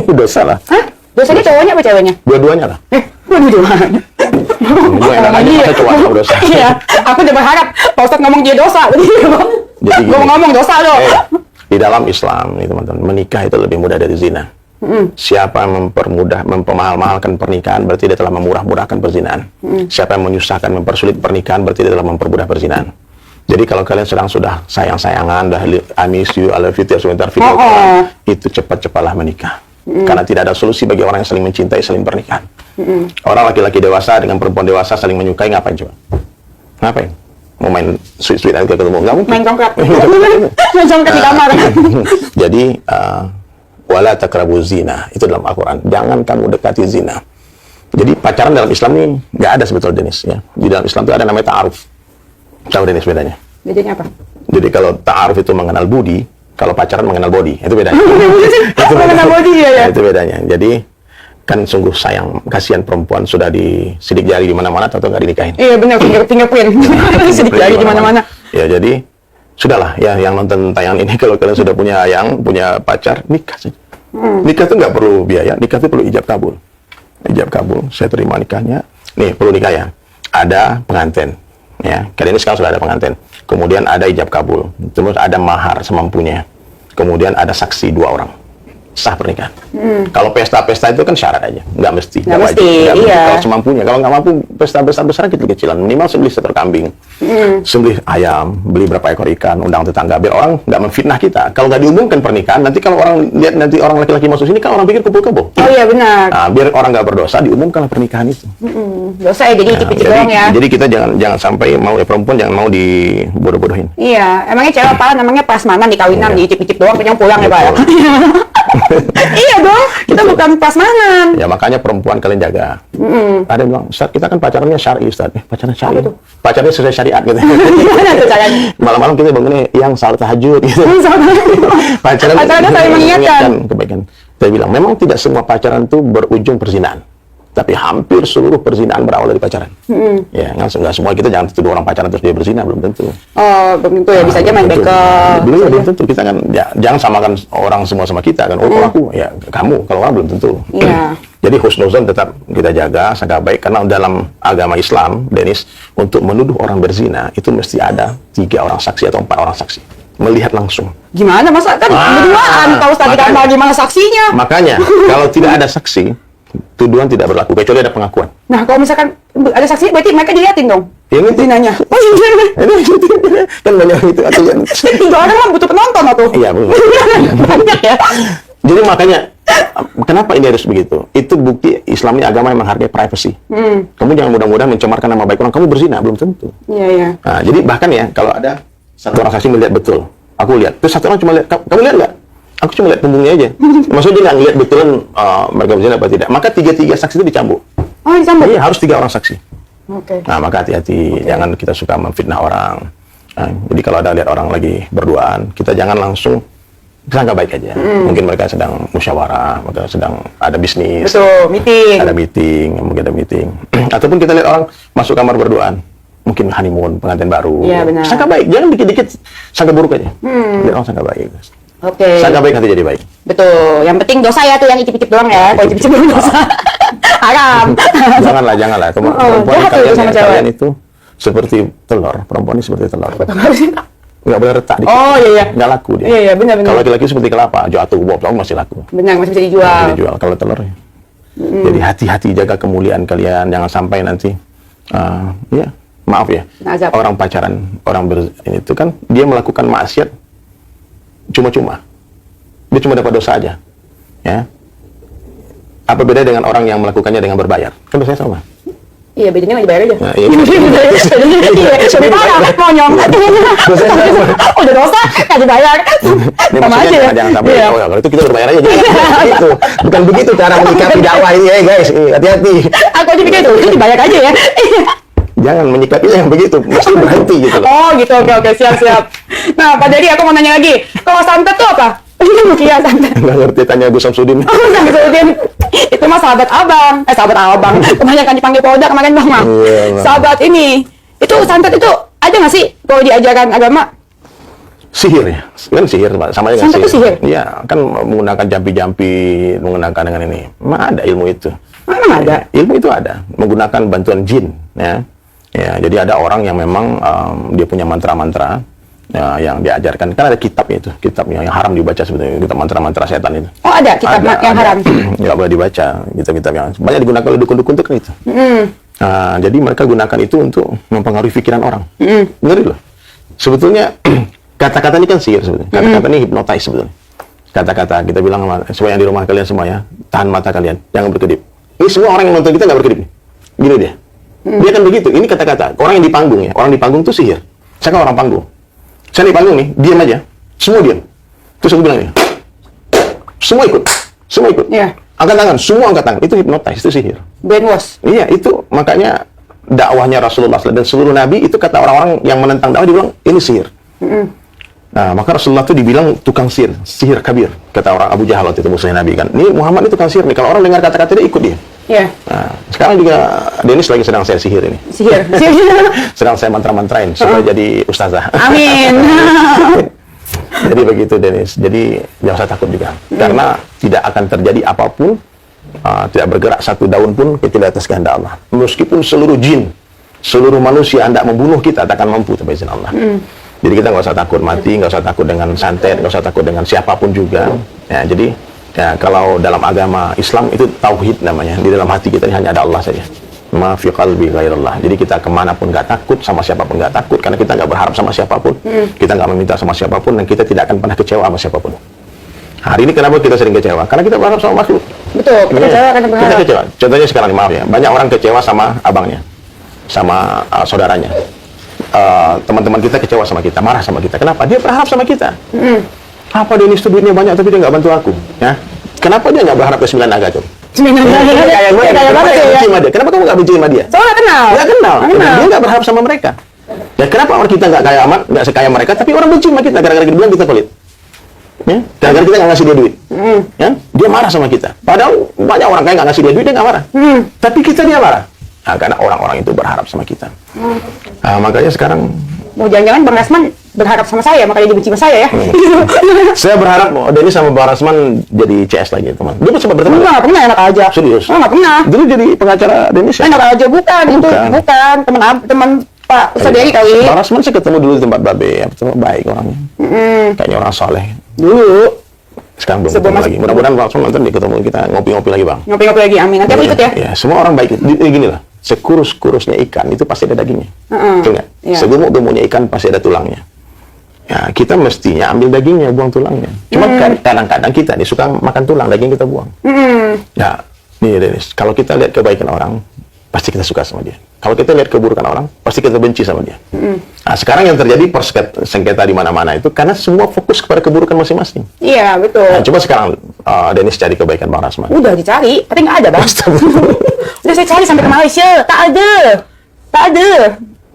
Dosa lah. Hah? Dosanya cowoknya apa ceweknya? Dua-duanya lah. Dua-duanya. Gue enak aja masa cowok sama dosa. Iya, aku udah berharap Pak Ustadz ngomong dia dosa. Jadi gini, gue ngomong dosa loh. di dalam Islam, nih teman-teman, menikah itu lebih mudah dari zina. Siapa yang mempermahal-mahalkan pernikahan berarti dia telah memurah-murahkan perzinahan. Siapa yang menyusahkan, mempersulit pernikahan berarti dia telah mempermudah perzinahan. Jadi kalau kalian sedang sudah sayang-sayangan, dah I miss you, I love you, sebentar video call, itu cepat-cepatlah menikah. Karena tidak ada solusi bagi orang yang saling mencintai, saling pernikahan. Orang laki-laki dewasa dengan perempuan dewasa saling menyukai, ngapain coba? Ngapain? Mau main sweet-sweet aja ketemu? Nggak mungkin. Main congkak. Main congkak di kamar. Jadi, wala taqrabu zina, itu dalam Al-Quran. Jangan kamu dekati zina. Jadi pacaran dalam Islam ini nggak ada sebetulnya, Denis. Ya. Di dalam Islam itu ada namanya ta'aruf. Tahu Denis bedanya? Bedanya apa? Jadi kalau ta'aruf itu mengenal budi, kalau pacaran mengenal body, itu bedanya. Itu mengenal body ya. Itu bedanya. Jadi kan sungguh sayang, kasihan perempuan sudah disidik jari di mana-mana, atau nggak dinikahin. Iya benar, fingerprint. Sidik jari di mana-mana. Ya jadi sudahlah ya, yang nonton tayangan ini kalau kalian sudah punya punya pacar, nikah saja. Nikah itu nggak perlu biaya, nikah itu perlu ijab kabul. Ijab kabul, saya terima nikahnya. Nih perlu nikah ya. Ada pengantin. Ya, kali ini sekarang sudah ada pengantin. Kemudian ada ijab kabul. Terus ada mahar semampunya. Kemudian ada saksi 2 orang. Sah pernikahan. Kalau pesta-pesta itu kan syarat aja, nggak mesti. Nggak mesti, iya. Kalau semampunya, kalau nggak mampu pesta besar-besaran kecil-kecilan, minimal sembelih seekor kambing, sembelih ayam, beli berapa ekor ikan, undang tetangga, biar orang nggak memfitnah kita. Kalau nggak diumumkan pernikahan, nanti kalau orang lihat nanti orang laki-laki masuk sini, kan orang pikir kumpul kebo. Oh iya benar. Nah, biar orang nggak berdosa, diumumkanlah pernikahan itu. Dosa ya, jadi icip-icip doang ya. Jadi kita jangan sampai mau perempuan jangan mau dibodoh-bodohin. Iya, emangnya cewek apa namanya prasmanan di kawinan, diicip-icip doang, kenyang pulang ya Pak ya. Iya dong, kita bukan prasmanan. Ya makanya perempuan kalian jaga. Ada yang bilang, Ustaz, kita kan pacarannya syar'i, Ustaz. Pacaran syar'i. Pacarnya sesuai syariat gitu. Gimana tuh caranya? Malam-malam kita bangunnya yang salat tahajud gitu. Pacarannya saling mengingatkan kebaikan. Saya bilang, memang tidak semua pacaran itu berujung perzinahan. Tapi hampir seluruh perzinahan berawal dari pacaran. Ya, nggak semua, kita jangan tuduh orang pacaran terus dia berzina, belum tentu. Oh, belum tentu ya, bisa aja main backup. Belum tentu, kita kan jangan samakan orang semua sama kita kan. Oh, kalau aku, ya kamu, kalau orang belum tentu. Iya. Jadi husnuzon tetap kita jaga, sangka baik, karena dalam agama Islam, Denis, untuk menuduh orang berzina, itu mesti ada 3 orang saksi atau 4 orang saksi. Melihat langsung. Gimana, masa kan berduaan, kalau tadi kamar gimana saksinya? Makanya, kalau tidak ada saksi, tuduhan tidak berlaku, kecuali ada pengakuan. Nah, kalau misalkan ada saksi, berarti mereka dilihatin dong? Ini zinanya. Oh iya. Kan banyak itu aturan. 3 orang lah butuh penonton atau? Iya, betul. Banyak ya. Jadi makanya kenapa ini harus begitu? Itu bukti Islam ini agama yang menghargai privacy. Kamu jangan mudah-mudahan mencemarkan nama baik orang. Kamu berzina, belum tentu. Iya, iya. Nah, jadi bahkan ya, kalau ada satu orang saksi melihat betul, aku lihat. Terus satu orang cuma lihat, kamu lihat nggak? Aku cuma lihat punggungnya aja. Maksudnya dia nggak ngeliat betulan mereka berzina apa tidak. Maka tiga saksi itu dicambuk. Oh, disambut? Iya, harus 3 orang saksi. Oke. Nah, maka hati-hati. Jangan kita suka memfitnah orang. Nah, jadi kalau ada lihat orang lagi berduaan, kita jangan langsung sangka baik aja. Mungkin mereka sedang musyawarah, mereka sedang ada bisnis. Betul, meeting. Ada meeting, mungkin ada meeting. Ataupun kita lihat orang masuk kamar berduaan, mungkin honeymoon, pengantin baru. Iya, benar. Sangka baik, jangan dikit-dikit sangka buruk aja. Lihat orang sangka baik. Oke. Sangka baik nanti jadi baik. Betul. Yang penting dosa ya tuh yang icip-icip doang ya. Kalau icip-icip belum dosa. Haram. Janganlah. Perempuan jahat tuh kalian, sama cewek. kalian itu seperti telur. Perempuan ini seperti telur. Nggak boleh retak dikit. Oh, iya, iya. Nggak laku dia. Iya, benar. Kalau laki-laki seperti kelapa, jatuh, bob, masih laku. Benar, masih bisa dijual. Masih dijual. Kalau telur ya. Jadi hati-hati jaga kemuliaan kalian. Jangan sampai nanti, ya maaf ya, Azab. orang pacaran, ini itu kan dia melakukan maksiat cuma-cuma. Dia cuma dapat dosa aja. Ya. Apa beda dengan orang yang melakukannya dengan berbayar? Kan dosanya sama. Iya, bedanya nggak dibayar aja. Nah, iya. Iya, lebih parah, monyong. Udah dosa, nggak dibayar. Ini Sama maksudnya aja. jangan sampai, Iya. oh ya, kalau itu kita berbayar aja. Jangan begitu. Bukan begitu cara menyikapi dakwah ini ya guys. Hati-hati. Aku aja pikir itu dibayar aja ya. Jangan menyikapinya yang begitu. Mesti berhenti gitu loh. Oh gitu, oke, siap. Nah, Pak Dedi, aku mau nanya lagi. Kalau santet tuh apa? Iya, santet. Nggak ngerti, tanya Gus Samsudin. Samsudin. Itu mah sahabat abang. Sahabat abang. Kebanyakan dipanggil Polda kemarin bang, Mang. Iya, Sahabat ini. Itu santet itu ada nggak sih kalau di ajaran agama? Sihir ya, kan sihir Pak. Sama dengan Santet itu sihir? Iya, kan menggunakan jampi-jampi, menggunakan dengan ini. Memang ada ilmu itu. Memang ada. Ilmu itu ada, menggunakan bantuan jin, ya. Ya, jadi ada orang yang memang dia punya mantra-mantra ya, yang diajarkan. Kan ada kitabnya itu, kitab yang haram dibaca sebetulnya, kitab mantra-mantra setan itu. Oh ada kitab yang haram. Nggak boleh dibaca, kitab-kitab yang banyak digunakan oleh dukun-dukun itu kan itu. Nah, jadi mereka gunakan itu untuk mempengaruhi pikiran orang. Ngeri loh. Sebetulnya kata-kata ini kan sihir sebetulnya. Kata-kata ini hipnotis sebetulnya. Kata-kata kita bilang supaya yang di rumah kalian semua ya, tahan mata kalian, jangan berkedip. Ini semua orang yang nonton kita nggak berkedip. Gini dia. Dia kan begitu. Ini kata-kata. Orang yang di panggung ya. Orang di panggung itu sihir. Saya kan orang panggung. Saya di panggung nih, diam aja. Semua diam. Terus aku bilang ini. Semua ikut. Semua ikut. Iya. Angkat tangan. Semua angkat tangan. Itu hipnotis. Itu sihir. Brainwash. Iya, itu makanya dakwahnya Rasulullah SAW dan seluruh Nabi itu kata orang-orang yang menentang dakwah dibilang ini sihir. Nah, maka Rasulullah itu dibilang tukang sihir kabir. Kata orang Abu Jahal waktu itu musuhnya Nabi kan. Ini Muhammad itu tukang sihir nih. Kalau orang dengar kata-kata dia ikut dia. Iya. Nah, sekarang juga Dennis lagi sedang saya sihir ini. Sihir. Sedang saya mantra-mantrain supaya jadi ustazah. Amin. Jadi begitu Dennis. Jadi jangan usah takut juga. Karena tidak akan terjadi apapun, tidak bergerak satu daun pun kecuali atas kehendak Allah. Meskipun seluruh jin, seluruh manusia hendak membunuh kita, tak akan mampu tanpa izin Allah. Jadi kita nggak usah takut mati, nggak usah takut dengan santet, nggak usah takut dengan siapapun juga. Ya, jadi ya, kalau dalam agama Islam itu tauhid namanya. Di dalam hati kita ini hanya ada Allah saja. Ma fi qalbi ghairallah. Jadi kita kemanapun nggak takut, sama siapapun nggak takut, karena kita nggak berharap sama siapapun. Kita nggak meminta sama siapapun, dan kita tidak akan pernah kecewa sama siapapun. Hari ini kenapa kita sering kecewa? Karena kita berharap sama makhluk. Betul, kita kecewa karena berharap. Kita kecewa. Contohnya sekarang, maaf ya, banyak orang kecewa sama abangnya, sama saudaranya. Teman-teman kita kecewa sama kita, marah sama kita. Kenapa? Dia berharap sama kita. Apa Dennis itu duitnya banyak tapi dia nggak bantu aku? Ya? Kenapa dia nggak berharap ke 9 naga tuh? Kayak gue, kenapa dia benci sama dia? Kenapa kamu nggak benci sama dia? Soalnya kenal. Nggak kenal. Dia nggak berharap sama mereka. Ya kenapa orang kita nggak kaya amat, nggak sekaya mereka, tapi orang benci sama kita gara-gara kita bilang kita pelit. Ya? Gara-gara kita nggak ngasih dia duit. Ya? Dia marah sama kita. Padahal banyak orang kaya nggak ngasih dia duit, dia nggak marah. Tapi kita dia marah. Nah, karena orang-orang itu berharap sama kita. Nah, makanya sekarang Mau jangan-jangan Bang Rasman berharap sama saya, makanya dia benci sama saya ya. saya berharap Dennis sama Bang Rasman jadi CS lagi, teman. Dia sempat berteman. Enggak pernah, enak aja. Serius? Enggak pernah. Dulu jadi pengacara Dennis ya? Enak aja, bukan. Itu bukan teman Pak Ustadz Dery kali. Bang Rasman saya ketemu dulu di tempat Babe, ya, betul baik orangnya. Kayaknya orang soleh. Dulu. Sekarang belum Sebelum ketemu lagi. Mudah-mudahan Bang Rasman nanti ketemu kita ngopi-ngopi lagi, Bang. Ngopi-ngopi lagi, amin. Nanti aku ikut ya. Ya, semua orang baik. Gini lah, sekurus-kurusnya ikan itu pasti ada dagingnya. Ingat, Iya. segemuk-gemuknya ikan pasti ada tulangnya. Ya, kita mestinya ambil dagingnya, buang tulangnya. Cuma kadang-kadang kita nih suka makan tulang, daging kita buang. Ya, nih Dennis, kalau kita lihat kebaikan orang, pasti kita suka sama dia. Kalau kita lihat keburukan orang, pasti kita benci sama dia. Nah, sekarang yang terjadi sengketa di mana-mana itu karena semua fokus kepada keburukan masing-masing. Iya, betul. Nah, coba sekarang Dennis cari kebaikan Bang Rasman. Udah dicari, tapi nggak ada, Bang. Udah saya cari sampai ke Malaysia, tak ada. Tak ada.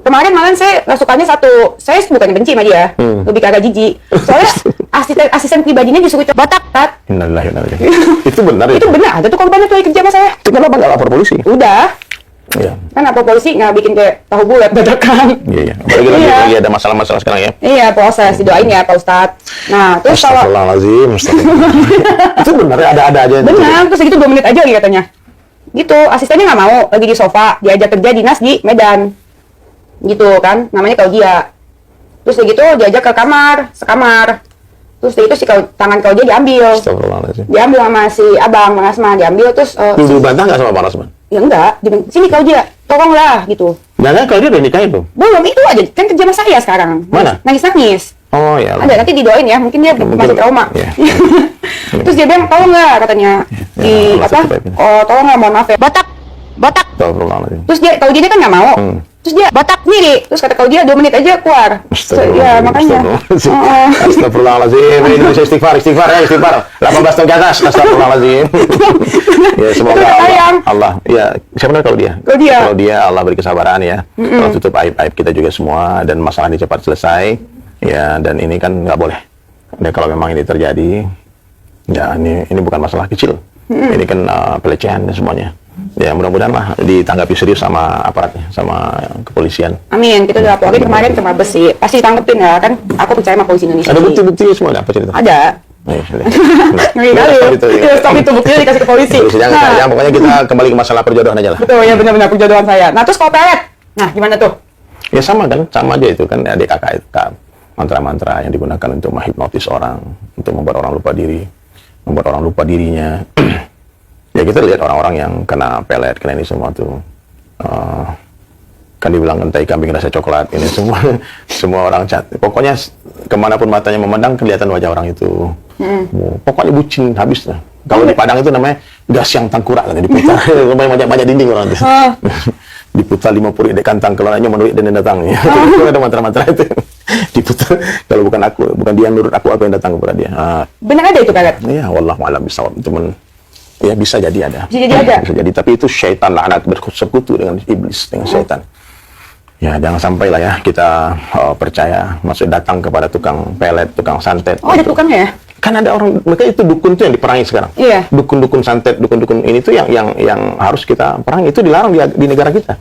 Kemarin malah saya rasukannya satu, saya bukannya benci sama dia, lebih kagak jijik. Soalnya asisten pribadinya disuruh botak, Tat. Innalillahi wa inna ilaihi raji'un. Itu benar ya? Itu benar, ada tuh korbannya tuh yang kerja sama saya. Itu kenapa nggak lapor polisi? Udah. Iya. Kan lapor polisi nggak bikin kayak tahu bulat dadakan. Iya, iya. Apalagi lagi ada masalah-masalah sekarang ya. Iya, proses, didoain ya Pak Ustadz. Nah, terus kalau... Astagfirullahaladzim, astagfirullah. Itu benar ya, ada aja. Benar, terus segitu 2 menit aja lagi katanya. Gitu, asistennya nggak mau, lagi di sofa, diajak kerja dinas di Medan. Gitu kan, namanya Kaudia. Terus dia gitu diajak ke kamar, sekamar. Terus dia itu tangan Kaudia diambil. Astagfirullahaladzim. Diambil sama si abang, Bang Asman, diambil terus... Dibantah nggak sama Bang Rasman? Ya enggak, sini Kaudia, tolonglah gitu. Nah, kalau dia udah nikahin tuh? Belum, itu aja, kan kerja sama saya sekarang. Mana? Nangis-nangis. Oh ya. Ada, nanti didoain ya, mungkin dia masih trauma. Iya. Terus dia bilang, tolong nggak katanya. Ya, Oh, tolong nggak, mohon maaf ya. Botak. Astagfirullahaladzim. Terus dia, Kaudia kan nggak mau. Terus dia botak sendiri. Terus kata Kaudia 2 menit aja keluar. Ya, makanya. Astagfirullahaladzim. Indonesia istighfar. 18 tahun ke atas. Astagfirullahaladzim. Ya, semoga Allah. Ya, siapa namanya kalau dia Allah beri kesabaran ya. Allah tutup aib-aib kita juga semua dan masalah ini cepat selesai. Ya, dan ini kan nggak boleh. Dan kalau memang ini terjadi, ya ini bukan masalah kecil. Ini kan pelecehan semuanya. Ya, mudah-mudahan lah ditanggapi serius sama aparatnya, sama kepolisian. Amin. Kita udah laporin kemarin ke Mabes sih. Pasti ditangkepin ya kan. Aku percaya sama polisi Indonesia. Ada bukti-buktinya semua apa cerita? Ada. Stop itu buktinya dikasih ke polisi. Jangan, pokoknya kita kembali ke masalah perjodohan aja lah. Betul, ya benar-benar perjodohan saya. Nah, terus kalau pelet? Nah, gimana tuh? Ya sama kan, sama aja itu kan adik kakak itu kan. Mantra-mantra yang digunakan untuk menghipnotis orang, untuk membuat orang lupa diri, membuat orang lupa dirinya. Ya kita lihat orang-orang yang kena pelet, kena ini semua tuh, kan dibilang tai kambing rasa coklat, ini semua orang cat. Pokoknya kemanapun matanya memandang kelihatan wajah orang itu. Pokoknya bucin habis lah. Kalau di Padang itu namanya gas yang tangkurak, kan diputar, banyak dinding orang itu. Diputar 50 dek kantang, kalau nanya menurut dan datang. Itu ada mantra-mantra itu. Diputar, kalau bukan dia nurut aku yang datang kepada dia. Benar ada itu pelet? Iya, wallahu a'lam bishawab. Cuman ya bisa jadi ada. Bisa jadi, tapi itu syaitan laknat bersekutu dengan iblis, dengan syaitan. Ya, jangan sampai lah ya kita percaya, maksud datang kepada tukang pelet, tukang santet. Oh, ada tukangnya ya? Kan ada orang, mereka itu dukun tuh yang diperangi sekarang. Iya. Dukun-dukun santet, dukun-dukun ini tuh yang harus kita perangi, itu dilarang di negara kita.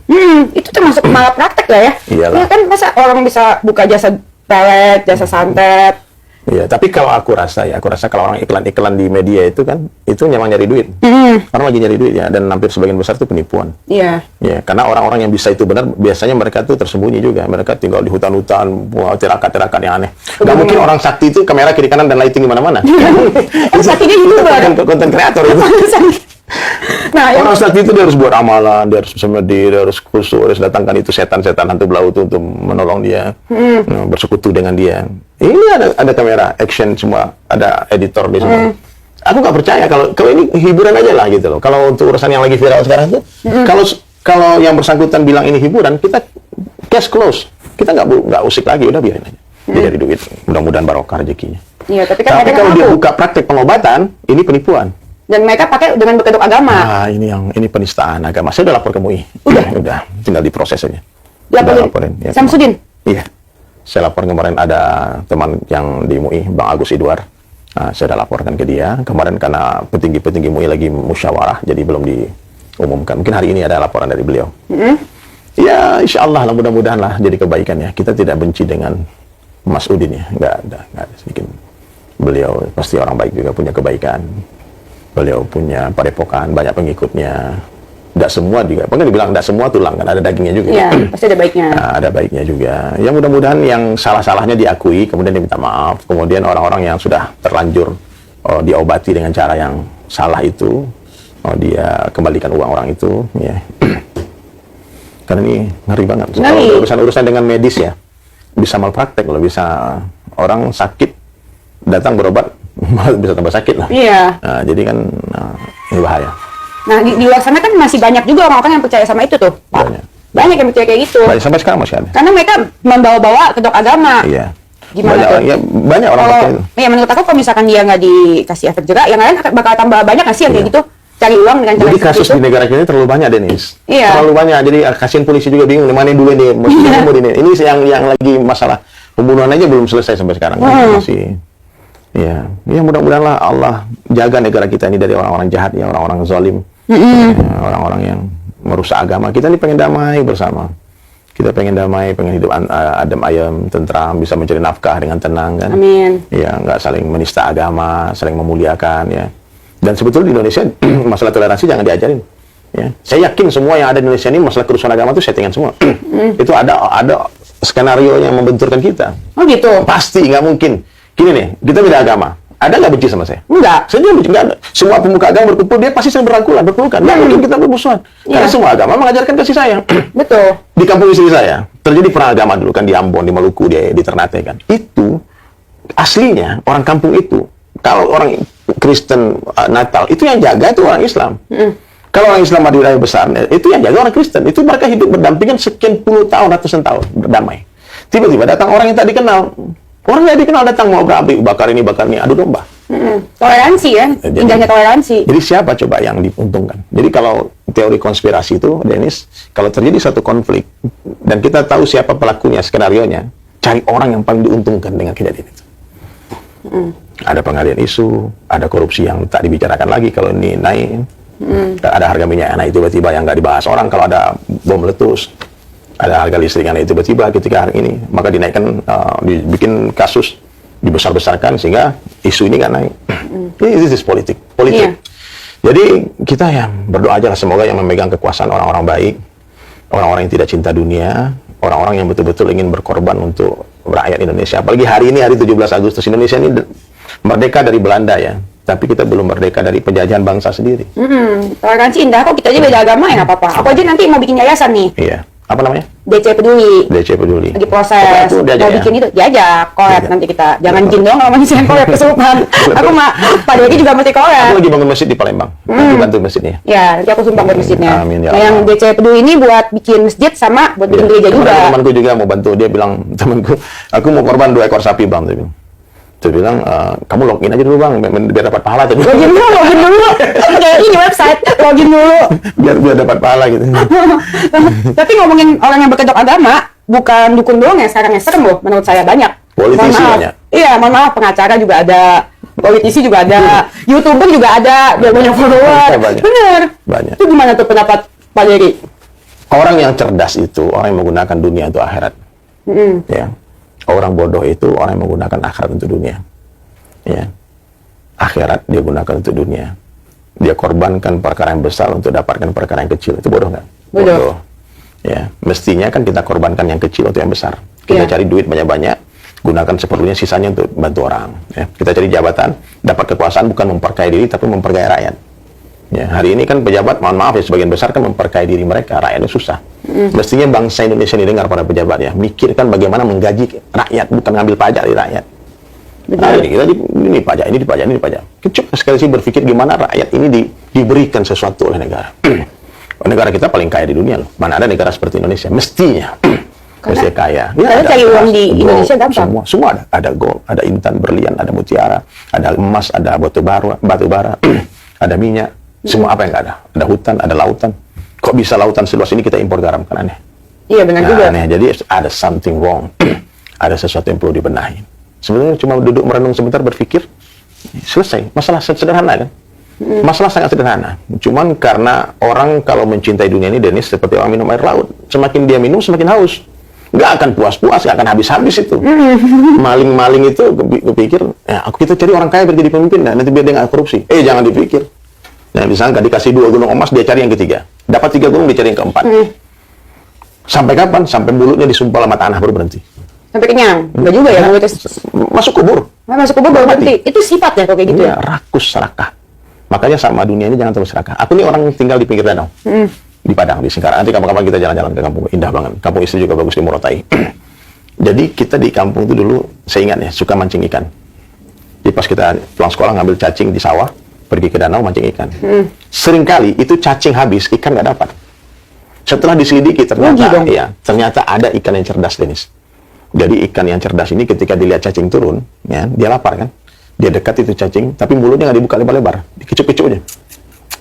Itu termasuk malah praktek lah ya. Iyalah. Ya kan masa orang bisa buka jasa pelet, jasa santet. Iya, tapi kalau aku rasa kalau orang iklan-iklan di media itu kan, itu memang nyari duit. Orang lagi nyari duit ya, dan hampir sebagian besar itu penipuan. Iya. Ya, karena orang-orang yang bisa itu benar, biasanya mereka tuh tersembunyi juga. Mereka tinggal di hutan-hutan, tirakat-tirakat yang aneh. Gak mungkin orang sakti itu kamera kiri kanan dan lighting di mana-mana. Saktinya gitu konten kreator itu. Nah, orang sakti itu dia harus buat amalan, dia harus semedi, dia harus khusyuk, harus datangkan itu setan-setan hantu belau itu untuk menolong dia, bersekutu dengan dia. Ini ada kamera, action semua, ada editor di sana. Aku nggak percaya kalau ini hiburan aja lah gitu loh. Kalau untuk urusan yang lagi viral sekarang tuh, kalau yang bersangkutan bilang ini hiburan, kita case close, kita nggak usik lagi, udah biarin aja. Dia dari duit, mudah-mudahan barokah rezekinya. Iya, tapi kalau dia buka praktek pengobatan, ini penipuan. Dan mereka pakai dengan berkedok agama. Ah, ini penistaan agama. Saya udah lapor ke MUI. Udah, tinggal diproses aja. Laporin. Ya, Samsudin. Iya. Saya lapor kemarin, ada teman yang di MUI, Bang Agus Idwar. Saya udah laporkan ke dia. Kemarin karena petinggi-petinggi MUI lagi musyawarah, jadi belum diumumkan. Mungkin hari ini ada laporan dari beliau. Ya, insya Allah lah, mudah-mudahan lah jadi kebaikan ya. Kita tidak benci dengan Mas Udin ya. Nggak ada sedikit. Beliau pasti orang baik juga, punya kebaikan. Beliau punya padepokan, banyak pengikutnya. Tidak semua juga, pokoknya dibilang tidak semua tulang, kan ada dagingnya juga. Iya, pasti ada baiknya. Nah, ada baiknya juga. Ya mudah-mudahan yang salah-salahnya diakui, kemudian diminta maaf. Kemudian orang-orang yang sudah terlanjur diobati dengan cara yang salah itu, dia kembalikan uang orang itu. Ya. Karena ini ngeri banget. Kalau urusan-urusan dengan medis ya, bisa malpraktek loh, bisa Orang sakit datang berobat malah bisa tambah sakit lah. Iya. Nah, jadi kan ini bahaya. Nah, di luar sana kan masih banyak juga orang-orang yang percaya sama itu tuh, Pak. Banyak. Banyak yang percaya kayak gitu. Sampai sekarang masih ada. Karena mereka membawa-bawa kedok agama. Iya. Gimana banyak tuh? orang, ya, banyak orang Kalau, pakai itu. ya menurut aku kalau misalkan dia nggak dikasih efek jerak, yang lain bakal tambah banyak nggak sih yang kayak Iya. gitu? Cari uang dengan cara Jadi seperti kasus itu. di negara kita ini terlalu banyak, Denis. Iya. Terlalu banyak. Jadi kasihan polisi juga bingung di mana dulu nih. Mestinya mau ini. Ini yang lagi masalah pembunuhan aja belum selesai sampai sekarang. Masih. Ya, mudah-mudahan lah Allah jaga negara kita ini dari orang-orang jahat, ya, orang-orang zalim, ya, orang-orang yang merusak agama. Kita ini pengen damai bersama. Kita pengen damai, pengen hidup adem ayem, tentram, bisa mencari nafkah dengan tenang kan. Amin. Ya, nggak saling menista agama, saling memuliakan ya. Dan sebetulnya di Indonesia masalah toleransi jangan diajarin. Ya, saya yakin semua yang ada di Indonesia ini masalah kerusuhan agama itu settingan semua. Itu ada skenario yang membenturkan kita. Oh gitu? Pasti nggak mungkin. Gini nih, kita beda agama. Ada nggak benci sama saya? Enggak. Saya juga benci, nggak ada. Semua pemuka agama berkumpul, dia pasti saling berangkulan, berpelukan. Nggak mungkin kita bermusuhan. Karena semua agama mengajarkan kasih sayang. Betul. Di kampung istri saya, terjadi perang agama dulu kan di Ambon, di Maluku, di Ternate kan. Itu, aslinya, orang kampung itu, kalau orang Kristen Natal, itu yang jaga itu orang Islam. Kalau orang Islam di wilayah besar, itu yang jaga orang Kristen. Itu mereka hidup berdampingan sekian puluh tahun, ratusan tahun, berdamai. Tiba-tiba datang orang yang tak dikenal. Orang yang dikenal datang mau berapi, bakar ini, adu domba. Toleransi ya, indahnya toleransi. Jadi siapa coba yang diuntungkan? Jadi kalau teori konspirasi itu, Denis, kalau terjadi satu konflik, dan kita tahu siapa pelakunya, skenarionya, cari orang yang paling diuntungkan dengan kejadian itu. Ada pengalian isu, ada korupsi yang tak dibicarakan lagi kalau ini naik, ada harga minyak yang naik tiba-tiba yang nggak dibahas orang kalau ada bom meletus. Ada harga listrik yang naik tiba-tiba ketika hari ini, maka dinaikkan, dibikin kasus, dibesar-besarkan sehingga isu ini nggak naik. Ini is politik. Iya. Jadi kita ya berdoa aja lah semoga yang memegang kekuasaan orang-orang baik, orang-orang yang tidak cinta dunia, orang-orang yang betul-betul ingin berkorban untuk rakyat Indonesia. Apalagi hari ini, hari 17 Agustus, Indonesia ini merdeka dari Belanda ya. Tapi kita belum merdeka dari penjajahan bangsa sendiri. Toleransi indah kok, kita aja beda agama ya nggak apa-apa. Aku aja nanti mau bikin yayasan nih. Iya. Apa namanya? DC Peduli. DC Peduli. Lagi proses. Itu diajak Mau ya? bikin itu, diajak kolab nanti kita. Jangan jin dong kalau ngisiin kolab kesurupan. Aku mah Pak Dedi juga mesti Aku kolab. lagi bangun masjid di Palembang. Nanti bantu masjidnya. Ya, nanti aku sumbang buat masjidnya. Amin, ya Nah, yang Allah. DC Peduli ini buat bikin masjid sama buat bikin gereja juga. Temanku juga mau bantu. Dia bilang, temanku, aku mau korban 2 ekor sapi bang. Dia bilang, kamu login aja dulu bang, biar dapat pahala. Login dulu. Kayak ini website, login dulu. biar dapat pahala gitu. Tapi ngomongin orang yang berkedok agama, bukan dukun doang ya sekarang yang serem loh, menurut saya banyak. Politisi Mohon maaf. banyak. Iya, mohon maaf, pengacara juga ada, politisi juga ada, YouTuber juga ada, biar banyak follower. Banyak. Bener. Banyak. Itu gimana tuh pendapat Pak Dery? Orang yang cerdas itu orang yang menggunakan dunia untuk akhirat. Ya. Orang bodoh itu orang yang menggunakan akhirat untuk dunia. Ya. Akhirat dia gunakan untuk dunia. Dia korbankan perkara yang besar untuk dapatkan perkara yang kecil. Itu bodoh nggak? Bodoh. Ya. Mestinya kan kita korbankan yang kecil untuk yang besar. Kita cari duit banyak-banyak, gunakan seperlunya, sisanya untuk bantu orang. Ya. Kita cari jabatan, dapat kekuasaan bukan memperkaya diri, tapi memperkaya rakyat. Ya, hari ini kan pejabat, mohon maaf ya, sebagian besar kan memperkaya diri mereka, rakyatnya susah. Mestinya bangsa Indonesia ini dengar para pejabat ya, mikirkan bagaimana menggaji rakyat, bukan ngambil pajak dari rakyat. Nah, ini kita ini pajak, ini dipajak, ini dipajak. Cukup sekali sih berpikir gimana rakyat ini diberikan sesuatu oleh negara. Negara kita paling kaya di dunia loh. Mana ada negara seperti Indonesia? Mestinya. Mestinya kaya. Ya, Karena cari uang di gold, Indonesia gampang. Semua ada. Ada gold, ada intan, berlian, ada mutiara, ada emas, ada batu bara, ada minyak. Semua apa yang nggak ada? Ada hutan, ada lautan. Kok bisa lautan seluas ini kita impor garam? Kan aneh. Iya benar juga. Aneh. Jadi ada something wrong. Ada sesuatu yang perlu dibenahi. Sebenarnya cuma duduk merenung sebentar berpikir, selesai. Masalah sederhana kan? Masalah sangat sederhana. Cuman karena orang kalau mencintai dunia ini, Denis, seperti orang minum air laut. Semakin dia minum, semakin haus. Nggak akan puas-puas, nggak akan habis-habis itu. Maling-maling itu, kupikir, ya, kita cari orang kaya biar jadi pemimpin, nah, nanti biar dia nggak korupsi. Jangan dipikir. Nah, disangka dikasih 2 gunung emas, dia cari yang ketiga. Dapat 3 gunung, dia cari yang keempat. Sampai kapan? Sampai mulutnya disumpal sama tanah baru berhenti. Sampai kenyang. Enggak juga ya mulutnya. Masuk kubur. Masuk kubur baru berhenti. Itu sifat ya kalau kayak gitu ya. Rakus, serakah. Makanya sama dunia ini jangan terlalu serakah. Aku ini orang tinggal di pinggir danau. Di Padang, di Singkarak. Nanti kapan-kapan kita jalan-jalan ke kampung. Indah banget. Kampung istri juga bagus di Morotai. Jadi kita di kampung itu dulu, saya ingat ya, suka mancing ikan. Jadi pas kita pulang sekolah ngambil cacing di sawah, pergi ke danau mancing ikan. Seringkali itu cacing habis, ikan nggak dapat. Setelah diselidiki ternyata, ya, ternyata ada ikan yang cerdas, Dennis. Jadi ikan yang cerdas ini ketika dilihat cacing turun, ya, dia lapar kan, dia dekat itu cacing, tapi mulutnya nggak dibuka lebar-lebar, dikecup-kecup aja.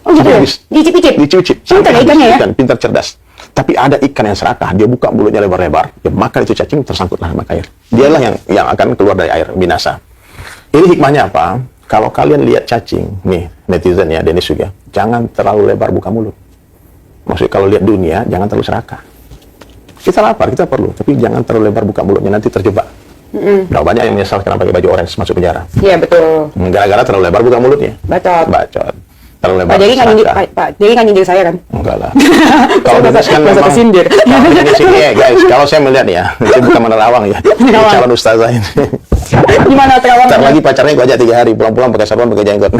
Oh gitu ya? Dicicip-cicip? Dicicip. Pintar ya ikannya ya? Ikan, pintar cerdas. Tapi ada ikan yang serakah, dia buka mulutnya lebar-lebar, dia makan itu cacing, tersangkutlah sama air. Dialah yang akan keluar dari air, binasa. Ini hikmahnya apa? Kalau kalian lihat cacing, nih netizen ya, Dennis juga, jangan terlalu lebar buka mulut. Maksudnya kalau lihat dunia, jangan terlalu serakah. Kita lapar, kita perlu, tapi jangan terlalu lebar buka mulutnya, nanti terjebak. Nah, banyak yang menyesal kenapa pakai baju orange masuk penjara. Iya, betul. Gara-gara terlalu lebar buka mulutnya. Bacot. Bacot. Terlalu lebar. Pak Jerry nggak nyindir, serakah. Pak Jerry nggak nyindir saya kan? Enggak lah. Kalau Dennis kan masa memang kesindir. kalau Dennis ini ya guys, kalau saya melihat ya, itu bukan menerawang ya. Ini calon ustazah ini. Gimana terawang? Ntar lagi pacarnya gua ajak 3 hari, pulang-pulang pakai sarung, pakai jenggot.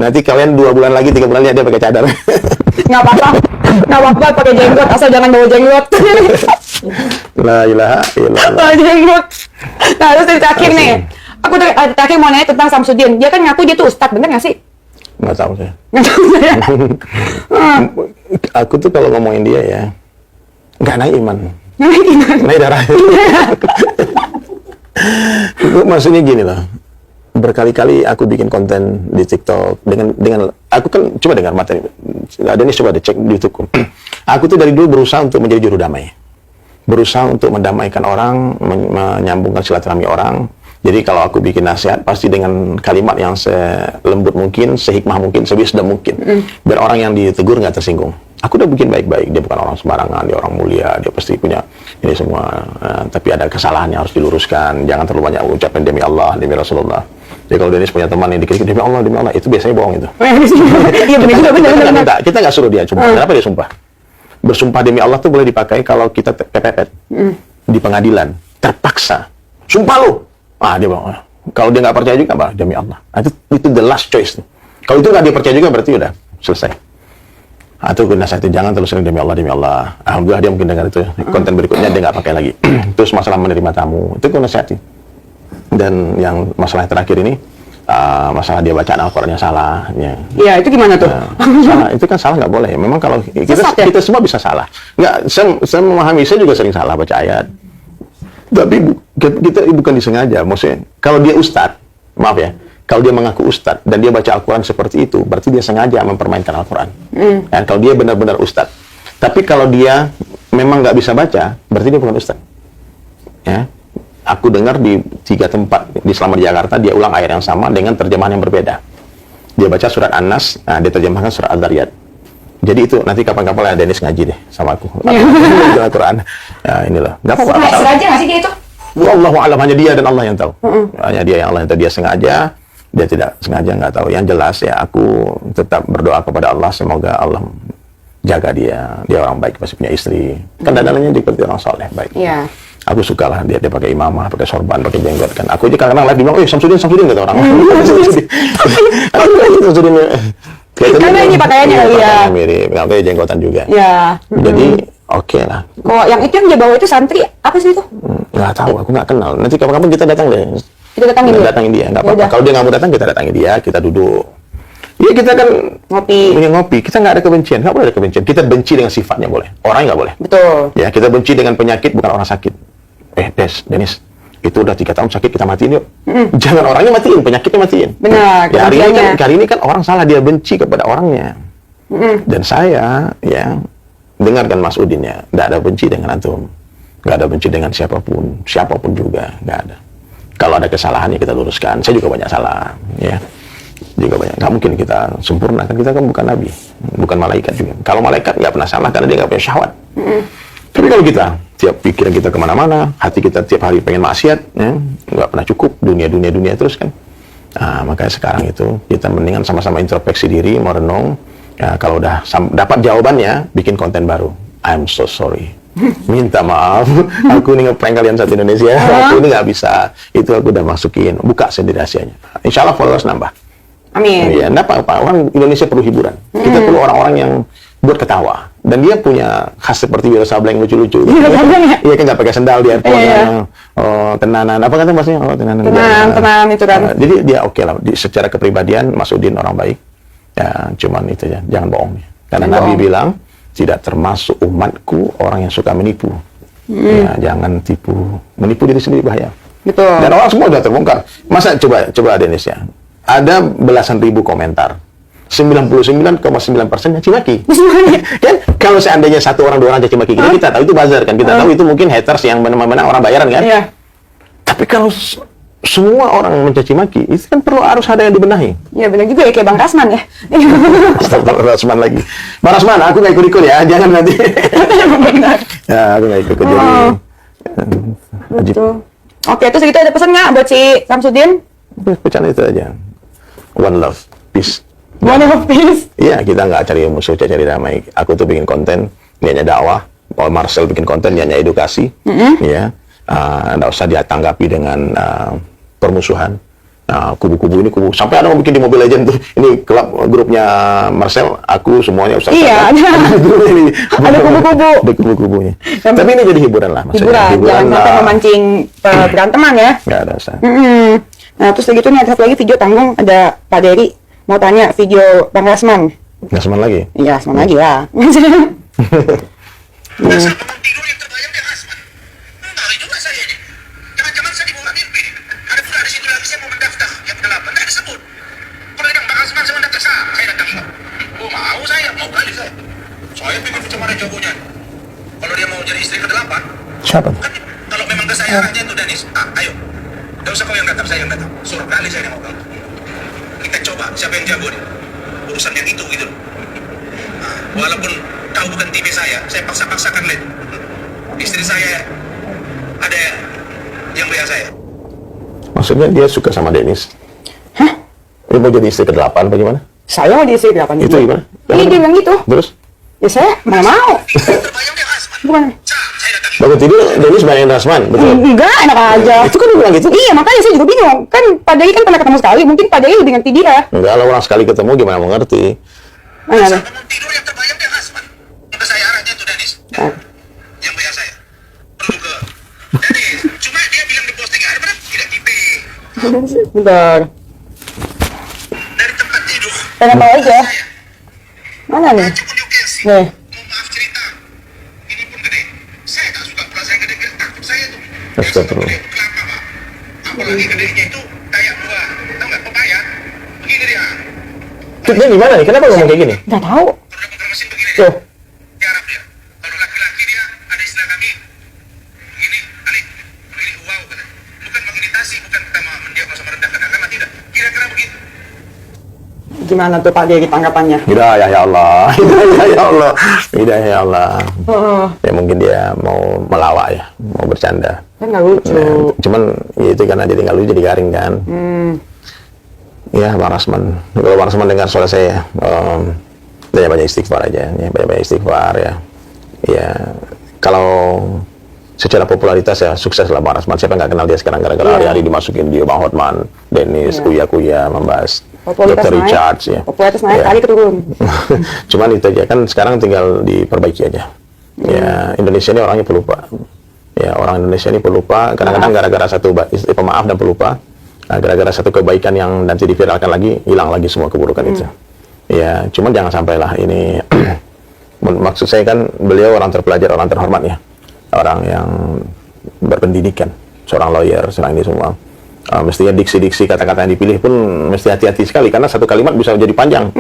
Nanti kalian 2 bulan lagi, 3 bulan lihat dia pakai cadar. Nggak apa-apa. Nggak apa-apa pakai jenggot, asal jangan bawa jenggot. La ilaha illallah. Bawa jenggot. Nah, terus dari terakhir nih. Aku terakhir mau nanya tentang Samsudin. Dia kan ngaku dia tuh ustadz, bener nggak sih? Nggak tahu saya. Nggak tahu saya. Aku tuh kalau ngomongin dia ya, nggak naik iman, Gimana? naik darah. Maksudnya gini loh, berkali-kali aku bikin konten di TikTok dengan aku kan coba dengar materi, ada nih coba deh cek di YouTube. Aku tuh dari dulu berusaha untuk menjadi juru damai, berusaha untuk mendamaikan orang, menyambungkan silaturahmi orang. Jadi kalau aku bikin nasihat, pasti dengan kalimat yang selembut mungkin, sehikmah mungkin, sewisda mungkin. Biar orang yang ditegur nggak tersinggung. Aku udah bikin baik-baik, dia bukan orang sembarangan, dia orang mulia, dia pasti punya ini semua. Tapi ada kesalahan yang harus diluruskan, jangan terlalu banyak ucapan demi Allah, demi Rasulullah. Jadi kalau Dennis punya teman yang dikit-dikit demi Allah, itu biasanya bohong itu. Iya benar juga, benar. Kita nggak suruh dia sumpah. Kenapa dia sumpah? Bersumpah demi Allah tuh boleh dipakai kalau kita kepepet di pengadilan, terpaksa. Sumpah lu! Dia bilang, kalau dia nggak percaya juga, demi Allah. Itu the last choice. Kalau itu nggak dia percaya juga, berarti udah selesai. Atau nasihat itu jangan terus sering demi Allah, demi Allah. Alhamdulillah dia mungkin dengar itu. Konten berikutnya dia nggak pakai lagi. Terus masalah menerima tamu, itu aku nasihati. Dan yang masalah terakhir ini, masalah dia bacaan Al-Quran yang salah. Iya, itu gimana tuh? Salah, itu kan salah nggak boleh. Memang kalau kita semua bisa salah. Nggak, saya memahami, saya juga sering salah baca ayat. Tapi kita bukan disengaja. Maksudnya, kalau dia ustadz, maaf ya, kalau dia mengaku ustadz dan dia baca Al-Quran seperti itu, berarti dia sengaja mempermainkan Al-Quran. Dan kalau dia benar-benar ustadz. Tapi kalau dia memang nggak bisa baca, berarti dia bukan ustadz. Ya, aku dengar di 3 tempat selama di Jakarta, dia ulang ayat yang sama dengan terjemahan yang berbeda. Dia baca surat An-Nas, dia terjemahkan surat Al-Dzariyat. Jadi itu nanti kapan-kapan Dennis ngaji deh sama aku. Al-Quran. Ya inilah. Enggak apa-apa. Sengaja nggak sih dia itu? Wallahu a'lam, hanya dia dan Allah yang tahu. Hanya dia yang Allah yang tahu. Dia sengaja, dia tidak sengaja, nggak tahu. Yang jelas ya aku tetap berdoa kepada Allah, semoga Allah jaga dia. Dia orang baik, pasti punya istri. Kan dandanannya diikuti orang soleh, baik. Iya. Aku suka lah dia pakai imamah, pakai sorban, pakai jenggot kan. Aku aja kadang-kadang live bilang, Samsudin kata orang. Samsudin. Karena ini pakaiannya kali ya. Mirip, pakai jenggotan juga. Ya. Jadi oke lah. Kok yang itu yang dia bawa itu santri apa sih itu? Nggak tahu, aku nggak kenal. Nanti kapan-kapan kita datang deh. Kita datangin dia. Datangin dia, nggak apa-apa. Kalau dia nggak mau datang, kita datangin dia, kita duduk. Iya, kita kan ngopi. Kita nggak ada kebencian, nggak boleh ada kebencian. Kita benci dengan sifatnya boleh, orangnya nggak boleh. Betul. Ya, kita benci dengan penyakit, bukan orang sakit. Dennis, itu udah 3 tahun sakit, kita matiin yuk. Jangan orangnya matiin, penyakitnya matiin. Benar. Ya, hari ini kan orang salah, dia benci kepada orangnya. Dan saya, ya, dengarkan Mas Udin ya, nggak ada benci dengan antum, nggak ada benci dengan siapapun juga, nggak ada. Kalau ada kesalahan ya kita luruskan. Saya juga banyak salah, ya, juga banyak. Nggak mungkin kita sempurna, kan kita kan bukan nabi, bukan malaikat juga. Kalau malaikat nggak pernah salah karena dia nggak punya syahwat. Tapi kalau kita tiap pikiran kita kemana-mana, hati kita tiap hari pengen maksiat, ya, nggak pernah cukup, dunia terus kan. Makanya sekarang itu kita mendingan sama-sama introspeksi diri, merenung. Ya, kalau udah dapat jawabannya, bikin konten baru. I'm so sorry. Minta maaf. Aku ini ngeprank kalian satu Indonesia. Aku ini nggak bisa. Itu aku udah masukin. Buka sendiri rahasianya. Insya Allah followers nambah. Amin. Ya, apa-apa. Orang Indonesia perlu hiburan. Kita perlu orang-orang yang buat ketawa. Dan dia punya khas seperti Wiro Sableng lucu-lucu. Wiro Sableng ya? Iya kan nggak pakai sendal di airport. Iya. Oh, tenanan. Apa kata maksudnya? Oh, tenanan. Tenang itu kan. Jadi dia oke lah. Secara kepribadian Mas Udin orang baik. Ya, cuman itu ya. Jangan bohong. Karena Jangan Nabi bohong. bilang tidak termasuk umatku orang yang suka menipu. Ya, jangan menipu diri sendiri bahaya. Betul. Dan orang semua udah terbongkar. Masa coba Dennis ya. Ada belasan ribu komentar. 99,9% caci maki. Kan kalau seandainya satu orang dua orang caci maki kita tahu itu buzzer kan, kita tahu itu mungkin haters yang benar-benar orang bayaran kan. Iya. Tapi kalau semua orang mencaci maki, itu kan harus ada yang dibenahi. Iya benar juga ya, kayak Bang Rasman ya. Astagfirullah, Rasman lagi. Bang Rasman, aku nggak ikut-ikut ya, jangan nanti. Benar. Ya, aku nggak ikut jadi. Betul. Oke, terus gitu ada pesan nggak buat si Samsudin? Pecahan itu aja. One love, peace. One of peace. Iya, kita nggak cari musuh, cari damai. Aku tuh bikin konten, niatnya dakwah. Paul Marcel bikin konten, niatnya edukasi. Ya, nggak usah dia tanggapi dengan permusuhan. Kubu-kubu ini kubu. Sampai ada yang bikin di Mobile Legend tuh. Ini grupnya Marcel, aku semuanya Ustaz. Iya, ada kubu-kubu. Ada kubu-kubunya. Tapi ini jadi hiburan lah. Maksudnya. Hiburan, jangan sampai memancing beranteman ya. Nggak ada Ustaz. Nah, terus gitu nih ada satu lagi video tanggung, ada Pak Dery mau tanya video Bang Rasman. Nggak seman lagi. Iya, Rasman lagi lah. Dasar bangun tidur yang terbayang dia Asman. Ngeri juga saya ini. Jangan-jangan saya dibawa mimpi. Ada pula di situ lagi saya mau mendaftar yang ke-8. Nggak disebut. Kalau bilang Bang Asman saya mendaftar saya datang juga. Oh mau saya, mau kali saya. Saya pengen mencemari jagonya. Kalau dia mau jadi istri ke-8, Siapa? kan kalau memang ke saya arahnya itu Danis. Ayo. Nggak usah kau yang datang, saya yang datang. Suruh kali saya yang mau kau. Kita coba siapa yang jago nih. Urusan yang itu gitu loh. Walaupun kau bukan tipe saya paksa-paksakan lihat. Istri saya ada yang bea saya. Maksudnya dia suka sama Dennis. Hah? Dia mau jadi istri ke-8 apa gimana? Saya mau diisi berapa nih? Itu gimana? Iya, dia bilang gitu. Terus? Ya saya mana mau. Terbayang dia Asman. Bukan. Saya datang. Bangun tidur, Dennis bayangin Rasman, betul? Enggak, enak aja. Itu kan dia bilang gitu. Iya, makanya saya juga bingung. Kan Pak Dery kan pernah ketemu sekali, mungkin Pak Dery lebih ngerti dia. Enggak lah, orang sekali ketemu gimana mau ngerti. Mana? Bangun tidur yang terbayang dia Asman. Yang ke saya arahnya itu Danis. Yang bea saya. Perlu ke Danis. Cuma dia bilang di postingnya ada benar tidak tipe. Bentar. Dari tempat tidur. Pengen tahu aja. Saya. Mana nih? Baca pun Yukesi. Nih. Mau maaf cerita. Ini pun gede. Saya tak suka pula saya gede takut saya tuh. Astagfirullah. Gede kelapa pak. Apalagi gedenya itu kayak buah. Tahu nggak pepaya? Begini dia. Dia gimana nih? Kenapa ngomong kayak gini? Nggak tahu. Kalau udah bukan mesin begini Tuh. dia. Di Arab dia. Kalau laki-laki dia ada istilah kami. Begini, Alik. Begini wow kata. Bukan mengimitasi, bukan kita mendiagnosa merendahkan agama tidak. Kira-kira begitu. Gimana tuh Pak Dery tanggapannya? Hidayah ya Allah. Hidayah ya Allah. Hidayah ya Allah. Oh, Ya mungkin dia mau melawak ya, mau bercanda. kan nggak lucu. Ya, cuman ya itu karena jadi nggak lucu jadi garing kan. Ya Bang Rasman, kalau Bang Rasman dengar suara saya, banyak istighfar aja, ya, banyak istighfar ya. Ya kalau secara popularitas ya sukses lah Bang Rasman. Siapa nggak kenal dia sekarang gara-gara hari-hari dimasukin dia Bang Hotman, Dennis, Kuya membahas Popularitas Dr. naik. Richards ya. Popularitas naik Ya. kali turun. Cuman itu aja kan sekarang tinggal diperbaiki aja. Ya Indonesia ini orangnya pelupa. Ya orang Indonesia ini pelupa. Kadang-kadang gara-gara satu pemaaf dan pelupa. Nah, gara-gara satu kebaikan yang nanti diviralkan lagi hilang lagi semua keburukan itu. Ya cuman jangan sampailah ini. Maksud saya kan beliau orang terpelajar, orang terhormat ya. Orang yang berpendidikan, seorang lawyer, seorang ini semua. Mestinya diksi-diksi kata-kata yang dipilih pun mesti hati-hati sekali karena satu kalimat bisa jadi panjang.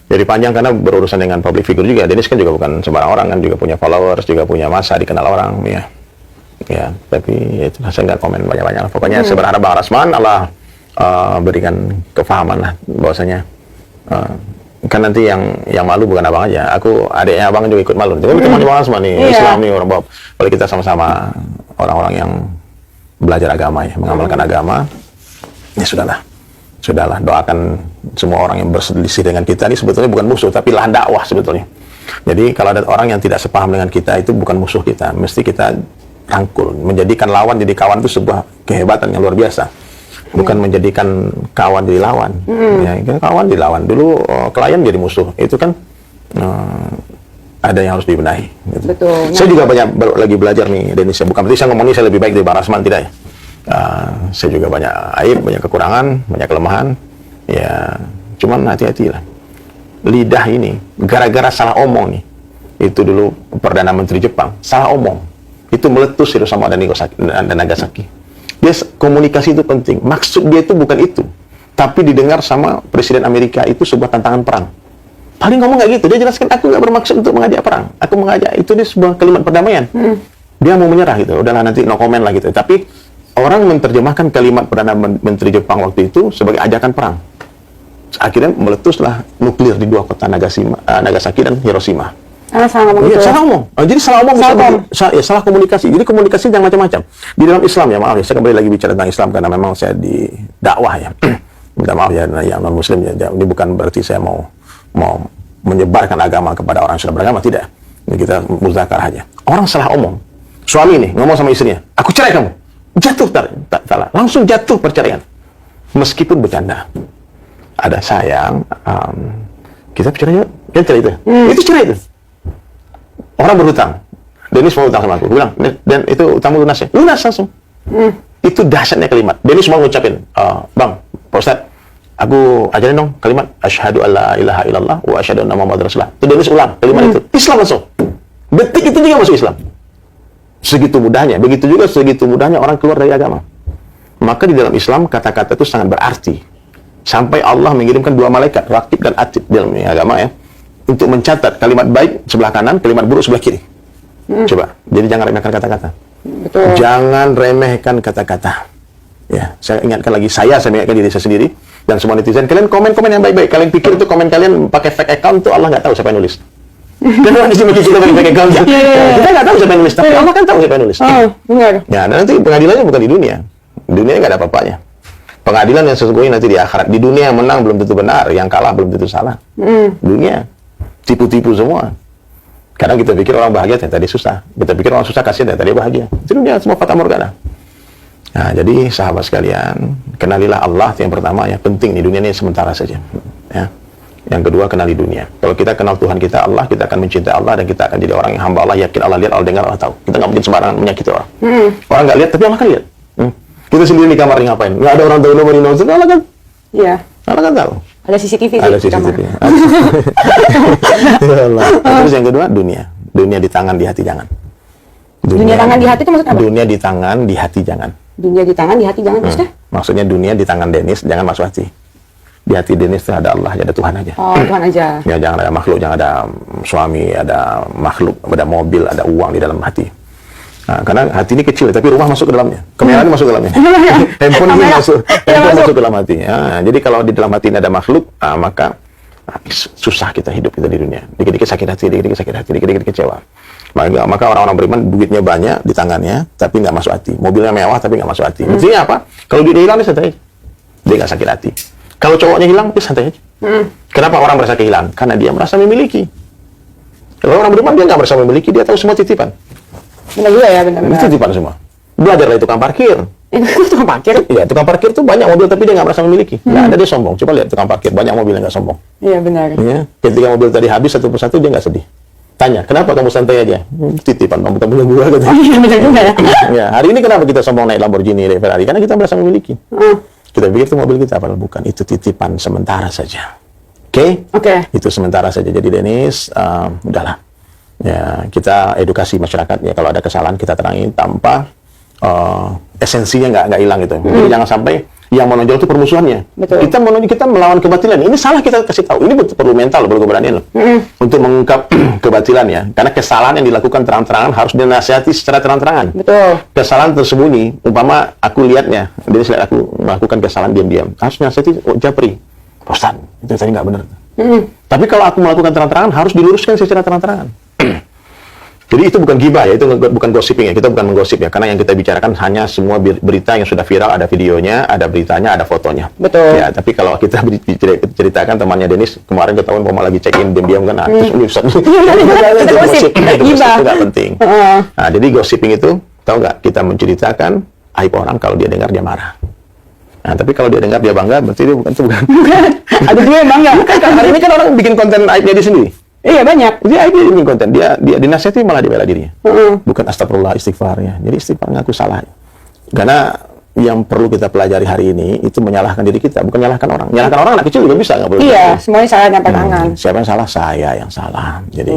Jadi panjang karena berurusan dengan public figure juga. Dennis kan juga bukan sembarang orang kan, juga punya followers, juga punya massa, dikenal orang ya. Ya, tapi ya itu saya nggak komen banyak-banyak. Pokoknya saya berharap Bang Rasman Allah berikan kefahaman lah bahwasanya kan nanti yang malu bukan abang aja. Aku adiknya abang juga ikut malu. Tapi teman Bang Rasman nih, Islam nih orang Bob. Kalau kita sama-sama orang-orang yang belajar agama ya, mengamalkan agama, ya sudahlah, doakan semua orang yang berselisih dengan kita ini sebetulnya bukan musuh, tapi lahan dakwah sebetulnya. Jadi kalau ada orang yang tidak sepaham dengan kita itu bukan musuh kita, mesti kita rangkul, menjadikan lawan jadi kawan itu sebuah kehebatan yang luar biasa. Bukan menjadikan kawan jadi lawan, ya kan kawan jadi lawan. Dulu klien jadi musuh, itu kan ada yang harus dibenahi. Gitu. Betul. Saya juga lagi belajar nih, Dennis. Bukan berarti saya ngomong ini saya lebih baik dari Bang Rasman, tidak ya. Saya juga banyak aib, banyak kekurangan, banyak kelemahan. Ya, cuman hati-hatilah. Lidah ini, gara-gara salah omong nih. Itu dulu Perdana Menteri Jepang, salah omong. Itu meletus Hiroshima dan Nagasaki. Dia komunikasi itu penting. Maksud dia itu bukan itu. Tapi didengar sama Presiden Amerika itu sebuah tantangan perang. Paling ngomong nggak gitu, dia jelaskan aku nggak bermaksud untuk mengajak perang, aku mengajak itu dia sebuah kalimat perdamaian. Dia mau menyerah gitu, udahlah nanti no comment lah gitu. Tapi orang menerjemahkan kalimat Perdana Menteri Jepang waktu itu sebagai ajakan perang. Akhirnya meletuslah nuklir di dua kota Nagasaki dan Hiroshima. Salah ngomong Iya, gitu. salah ngomong. Jadi salah ngomong Salah salah komunikasi. Jadi komunikasi jangan macam-macam. Di dalam Islam ya, maaf ya, saya kembali lagi bicara tentang Islam karena memang saya di dakwah ya. Minta maaf ya, yang non Muslim ya. Ini bukan berarti saya mau menyebarkan agama kepada orang yang sudah beragama, tidak. Ini kita muzakarah aja. Orang salah omong. Suami nih ngomong sama istrinya, aku cerai kamu. Jatuh salah. Langsung jatuh perceraian. Meskipun bercanda. Ada sayang, kita cerai yuk. Kan cerai itu. Itu cerai itu. Orang berhutang. Dennis mau hutang sama aku. Bilang, dan itu utangmu lunas ya? Lunas langsung. Itu dahsyatnya kalimat. Dennis mau ngucapin, Bang, Pak Ustadz, aku ajarin dong kalimat asyhadu alla ilaha illallah wa asyhadu anna muhammadar rasulullah. Itu Dennis ulang kalimat itu. Islam langsung. Detik itu juga masuk Islam. Segitu mudahnya. Begitu juga segitu mudahnya orang keluar dari agama. Maka di dalam Islam kata-kata itu sangat berarti. Sampai Allah mengirimkan dua malaikat, Raqib dan Atid dalam agama ya, untuk mencatat kalimat baik sebelah kanan, kalimat buruk sebelah kiri. Coba. Jadi jangan remehkan kata-kata. Betul. Jangan remehkan kata-kata. Ya, saya ingatkan lagi, saya ingatkan diri saya sendiri dan semua netizen, kalian komen-komen yang baik-baik. Kalian pikir itu komen kalian pakai fake account tuh Allah nggak tahu siapa yang nulis. Dan orang di sini kita pakai fake account. Kita nggak tahu siapa yang nulis, tapi Allah kan tahu siapa yang nulis. Benar. Ya, dan nanti pengadilannya bukan di dunia. Di dunia nggak ada apa-apanya. Pengadilan yang sesungguhnya nanti di akhirat. Di dunia yang menang belum tentu benar, yang kalah belum tentu salah. Dunia tipu-tipu semua. Kadang kita pikir orang bahagia, ternyata dia susah. Kita pikir orang susah kasihan, ternyata dia bahagia. Itu dunia semua fata morgana. Nah, jadi sahabat sekalian, kenalilah Allah yang pertama ya, penting di dunia ini sementara saja. Ya. Yang kedua, kenali dunia. Kalau kita kenal Tuhan kita Allah, kita akan mencintai Allah dan kita akan jadi orang yang hamba Allah, yakin Allah lihat, Allah dengar, Allah tahu. Kita nggak mungkin sembarangan menyakiti orang. Orang nggak lihat, tapi Allah kan lihat. Kita sendiri di kamar ngapain? Nggak ada orang tahu nomor ini, Allah kan? Iya. Allah kan tahu. Ada CCTV Ada di kamar. CCTV. Ya Allah. Terus yang kedua, dunia. Dunia di tangan, di hati jangan. Dunia tangan di hati itu maksudnya apa? Dunia di tangan, di hati jangan. Dunia di tangan, di hati jangan maksudnya? Maksudnya dunia di tangan Dennis, jangan masuk hati. Di hati Dennis itu ada Allah, ada Tuhan aja. Oh, Tuhan aja. Ya, jangan ada makhluk, jangan ada suami, ada makhluk, ada mobil, ada uang di dalam hati. Nah, karena hati ini kecil, tapi rumah masuk ke dalamnya. Kamera ini masuk ke dalamnya. Handphone ini masuk ke dalam hati. Nah, jadi kalau di dalam hati ini ada makhluk, maka susah kita hidup kita di dunia. Dikit-dikit sakit hati, dikit-dikit sakit hati, dikit-dikit kecewa. Maka orang-orang beriman duitnya banyak di tangannya, tapi nggak masuk hati. Mobilnya mewah, tapi nggak masuk hati. Intinya apa? Kalau duitnya hilang, dia santai. Dia nggak sakit hati. Kalau cowoknya hilang, dia santai aja. Kenapa orang merasa kehilangan? Karena dia merasa memiliki. Kalau orang beriman, dia nggak merasa memiliki, dia tahu semua titipan. Benar juga ya, benar. Itu titipan semua. Belajar dari tukang parkir. Itu tukang parkir? Iya, tukang parkir tuh banyak mobil, tapi dia nggak merasa memiliki. Nggak ada dia sombong. Coba lihat tukang parkir, banyak mobil yang nggak sombong. Iya, benar. Ya, ketika mobil tadi habis satu persatu, dia nggak sedih. Tanya, kenapa kamu santai aja? Titipan kamu temen gua gitu. Iya, benar juga ya. Ya, hari ini kenapa kita sombong naik Lamborghini, naik Ferrari? Karena kita merasa memiliki. Kita pikir itu mobil kita, padahal bukan. Itu titipan sementara saja. Oke? Oke. Itu sementara saja. Jadi Dennis, udahlah. Ya, kita edukasi masyarakat ya, kalau ada kesalahan kita terangin tanpa esensinya nggak hilang gitu. Jadi jangan sampai yang menonjol itu permusuhannya. Betul. Kita melawan kebatilan. Ini salah, kita kasih tahu. Ini perlu mental, perlu keberanian loh. Untuk mengungkap kebatilan ya. Karena kesalahan yang dilakukan terang-terangan harus dinasihati secara terang-terangan. Betul. Kesalahan tersembunyi, umpama aku lihatnya, dia lihat aku melakukan kesalahan diam-diam. Harus dinasihati, japri. Ustaz, itu tadi nggak benar. Tapi kalau aku melakukan terang-terangan, harus diluruskan secara terang-terangan. Jadi itu bukan gibah ya, itu bukan gossiping ya, kita bukan menggosip ya, karena yang kita bicarakan hanya semua berita yang sudah viral, ada videonya, ada beritanya, ada fotonya. Betul. Ya, tapi kalau kita ceritakan temannya Dennis kemarin ketahuan Mama lagi check in diam-diam kan, terus Ustaz, itu gosip, itu nggak penting. Nah, jadi gossiping itu, tahu nggak, kita menceritakan aib orang, kalau dia dengar dia marah. Nah, tapi kalau dia dengar dia bangga, berarti dia bukan. Ada juga yang bangga. Bukan, hari ini kan orang bikin konten aibnya dia sendiri. Iya banyak. Dia bikin konten, dia dinasihati malah dibela dirinya. Heeh. Bukan astagfirullah, istighfar ya. Jadi istighfar ngaku salah. Karena yang perlu kita pelajari hari ini itu menyalahkan diri kita, bukan menyalahkan orang. Menyalahkan orang anak kecil juga bisa, nggak perlu. Iya, semuanya salah nyampe tangan. Siapa yang salah? Saya yang salah. Jadi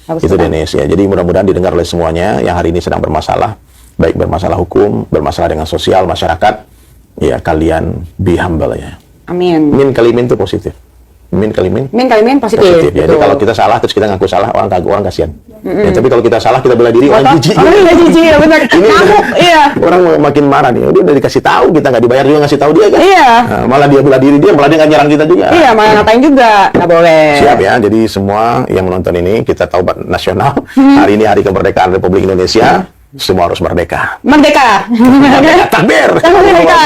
harus itu tenang. Dennis ya. Jadi mudah-mudahan didengar oleh semuanya yang hari ini sedang bermasalah, baik bermasalah hukum, bermasalah dengan sosial masyarakat. Ya kalian be humble ya. Amin. Min kali min itu positif. Min kali min Min kali min positif. positif. Ya. Jadi Betul. kalau kita salah terus kita ngaku salah, orang kagum, orang kasihan. Ya, tapi kalau kita salah kita bela diri, orang jijik. Oh iya jijik, ya benar. Ngamuk, iya. Orang makin marah nih. Dia udah dikasih tahu, kita nggak dibayar juga ngasih tahu dia kan. Iya. Nah, malah dia bela diri dia, malah dia nggak nyerang kita juga. Iya, malah ngatain juga. Nggak boleh. Siap ya. Jadi semua yang menonton ini kita tahu nasional. Hari ini hari kemerdekaan Republik Indonesia. Semua harus merdeka. Merdeka. Takbir. Merdeka.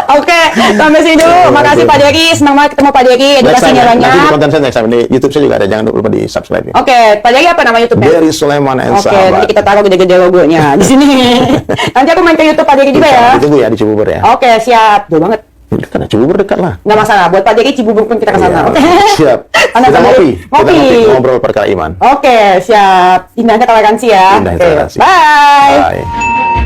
Oke, sampai sini dulu. Makasih Pak Dery, senang banget ketemu Pak Dery, edukasinya Nanti di banyak. konten saya next time. Di YouTube saya juga ada, jangan lupa di subscribe ya. Oke, Pak Dery apa nama YouTube-nya? Dery Sulaiman and Oke, Sahabat. nanti kita taruh gede-gede logonya di sini. Nanti aku main ke YouTube Pak Dery juga ya. Ditunggu ya di Cibubur ya. Oke, siap. Jauh banget. Dekat, Cibubur dekat lah. Nggak masalah. Buat Pak Dery, Cibubur pun kita ke sana. Iya, Oke. siap. Anda Kita Pak Dery. ngopi. Kita Ngopi. ngobrol perkara iman. Oke, siap. Indahnya toleransi ya. Indahnya Oke, toleransi. Bye. Bye.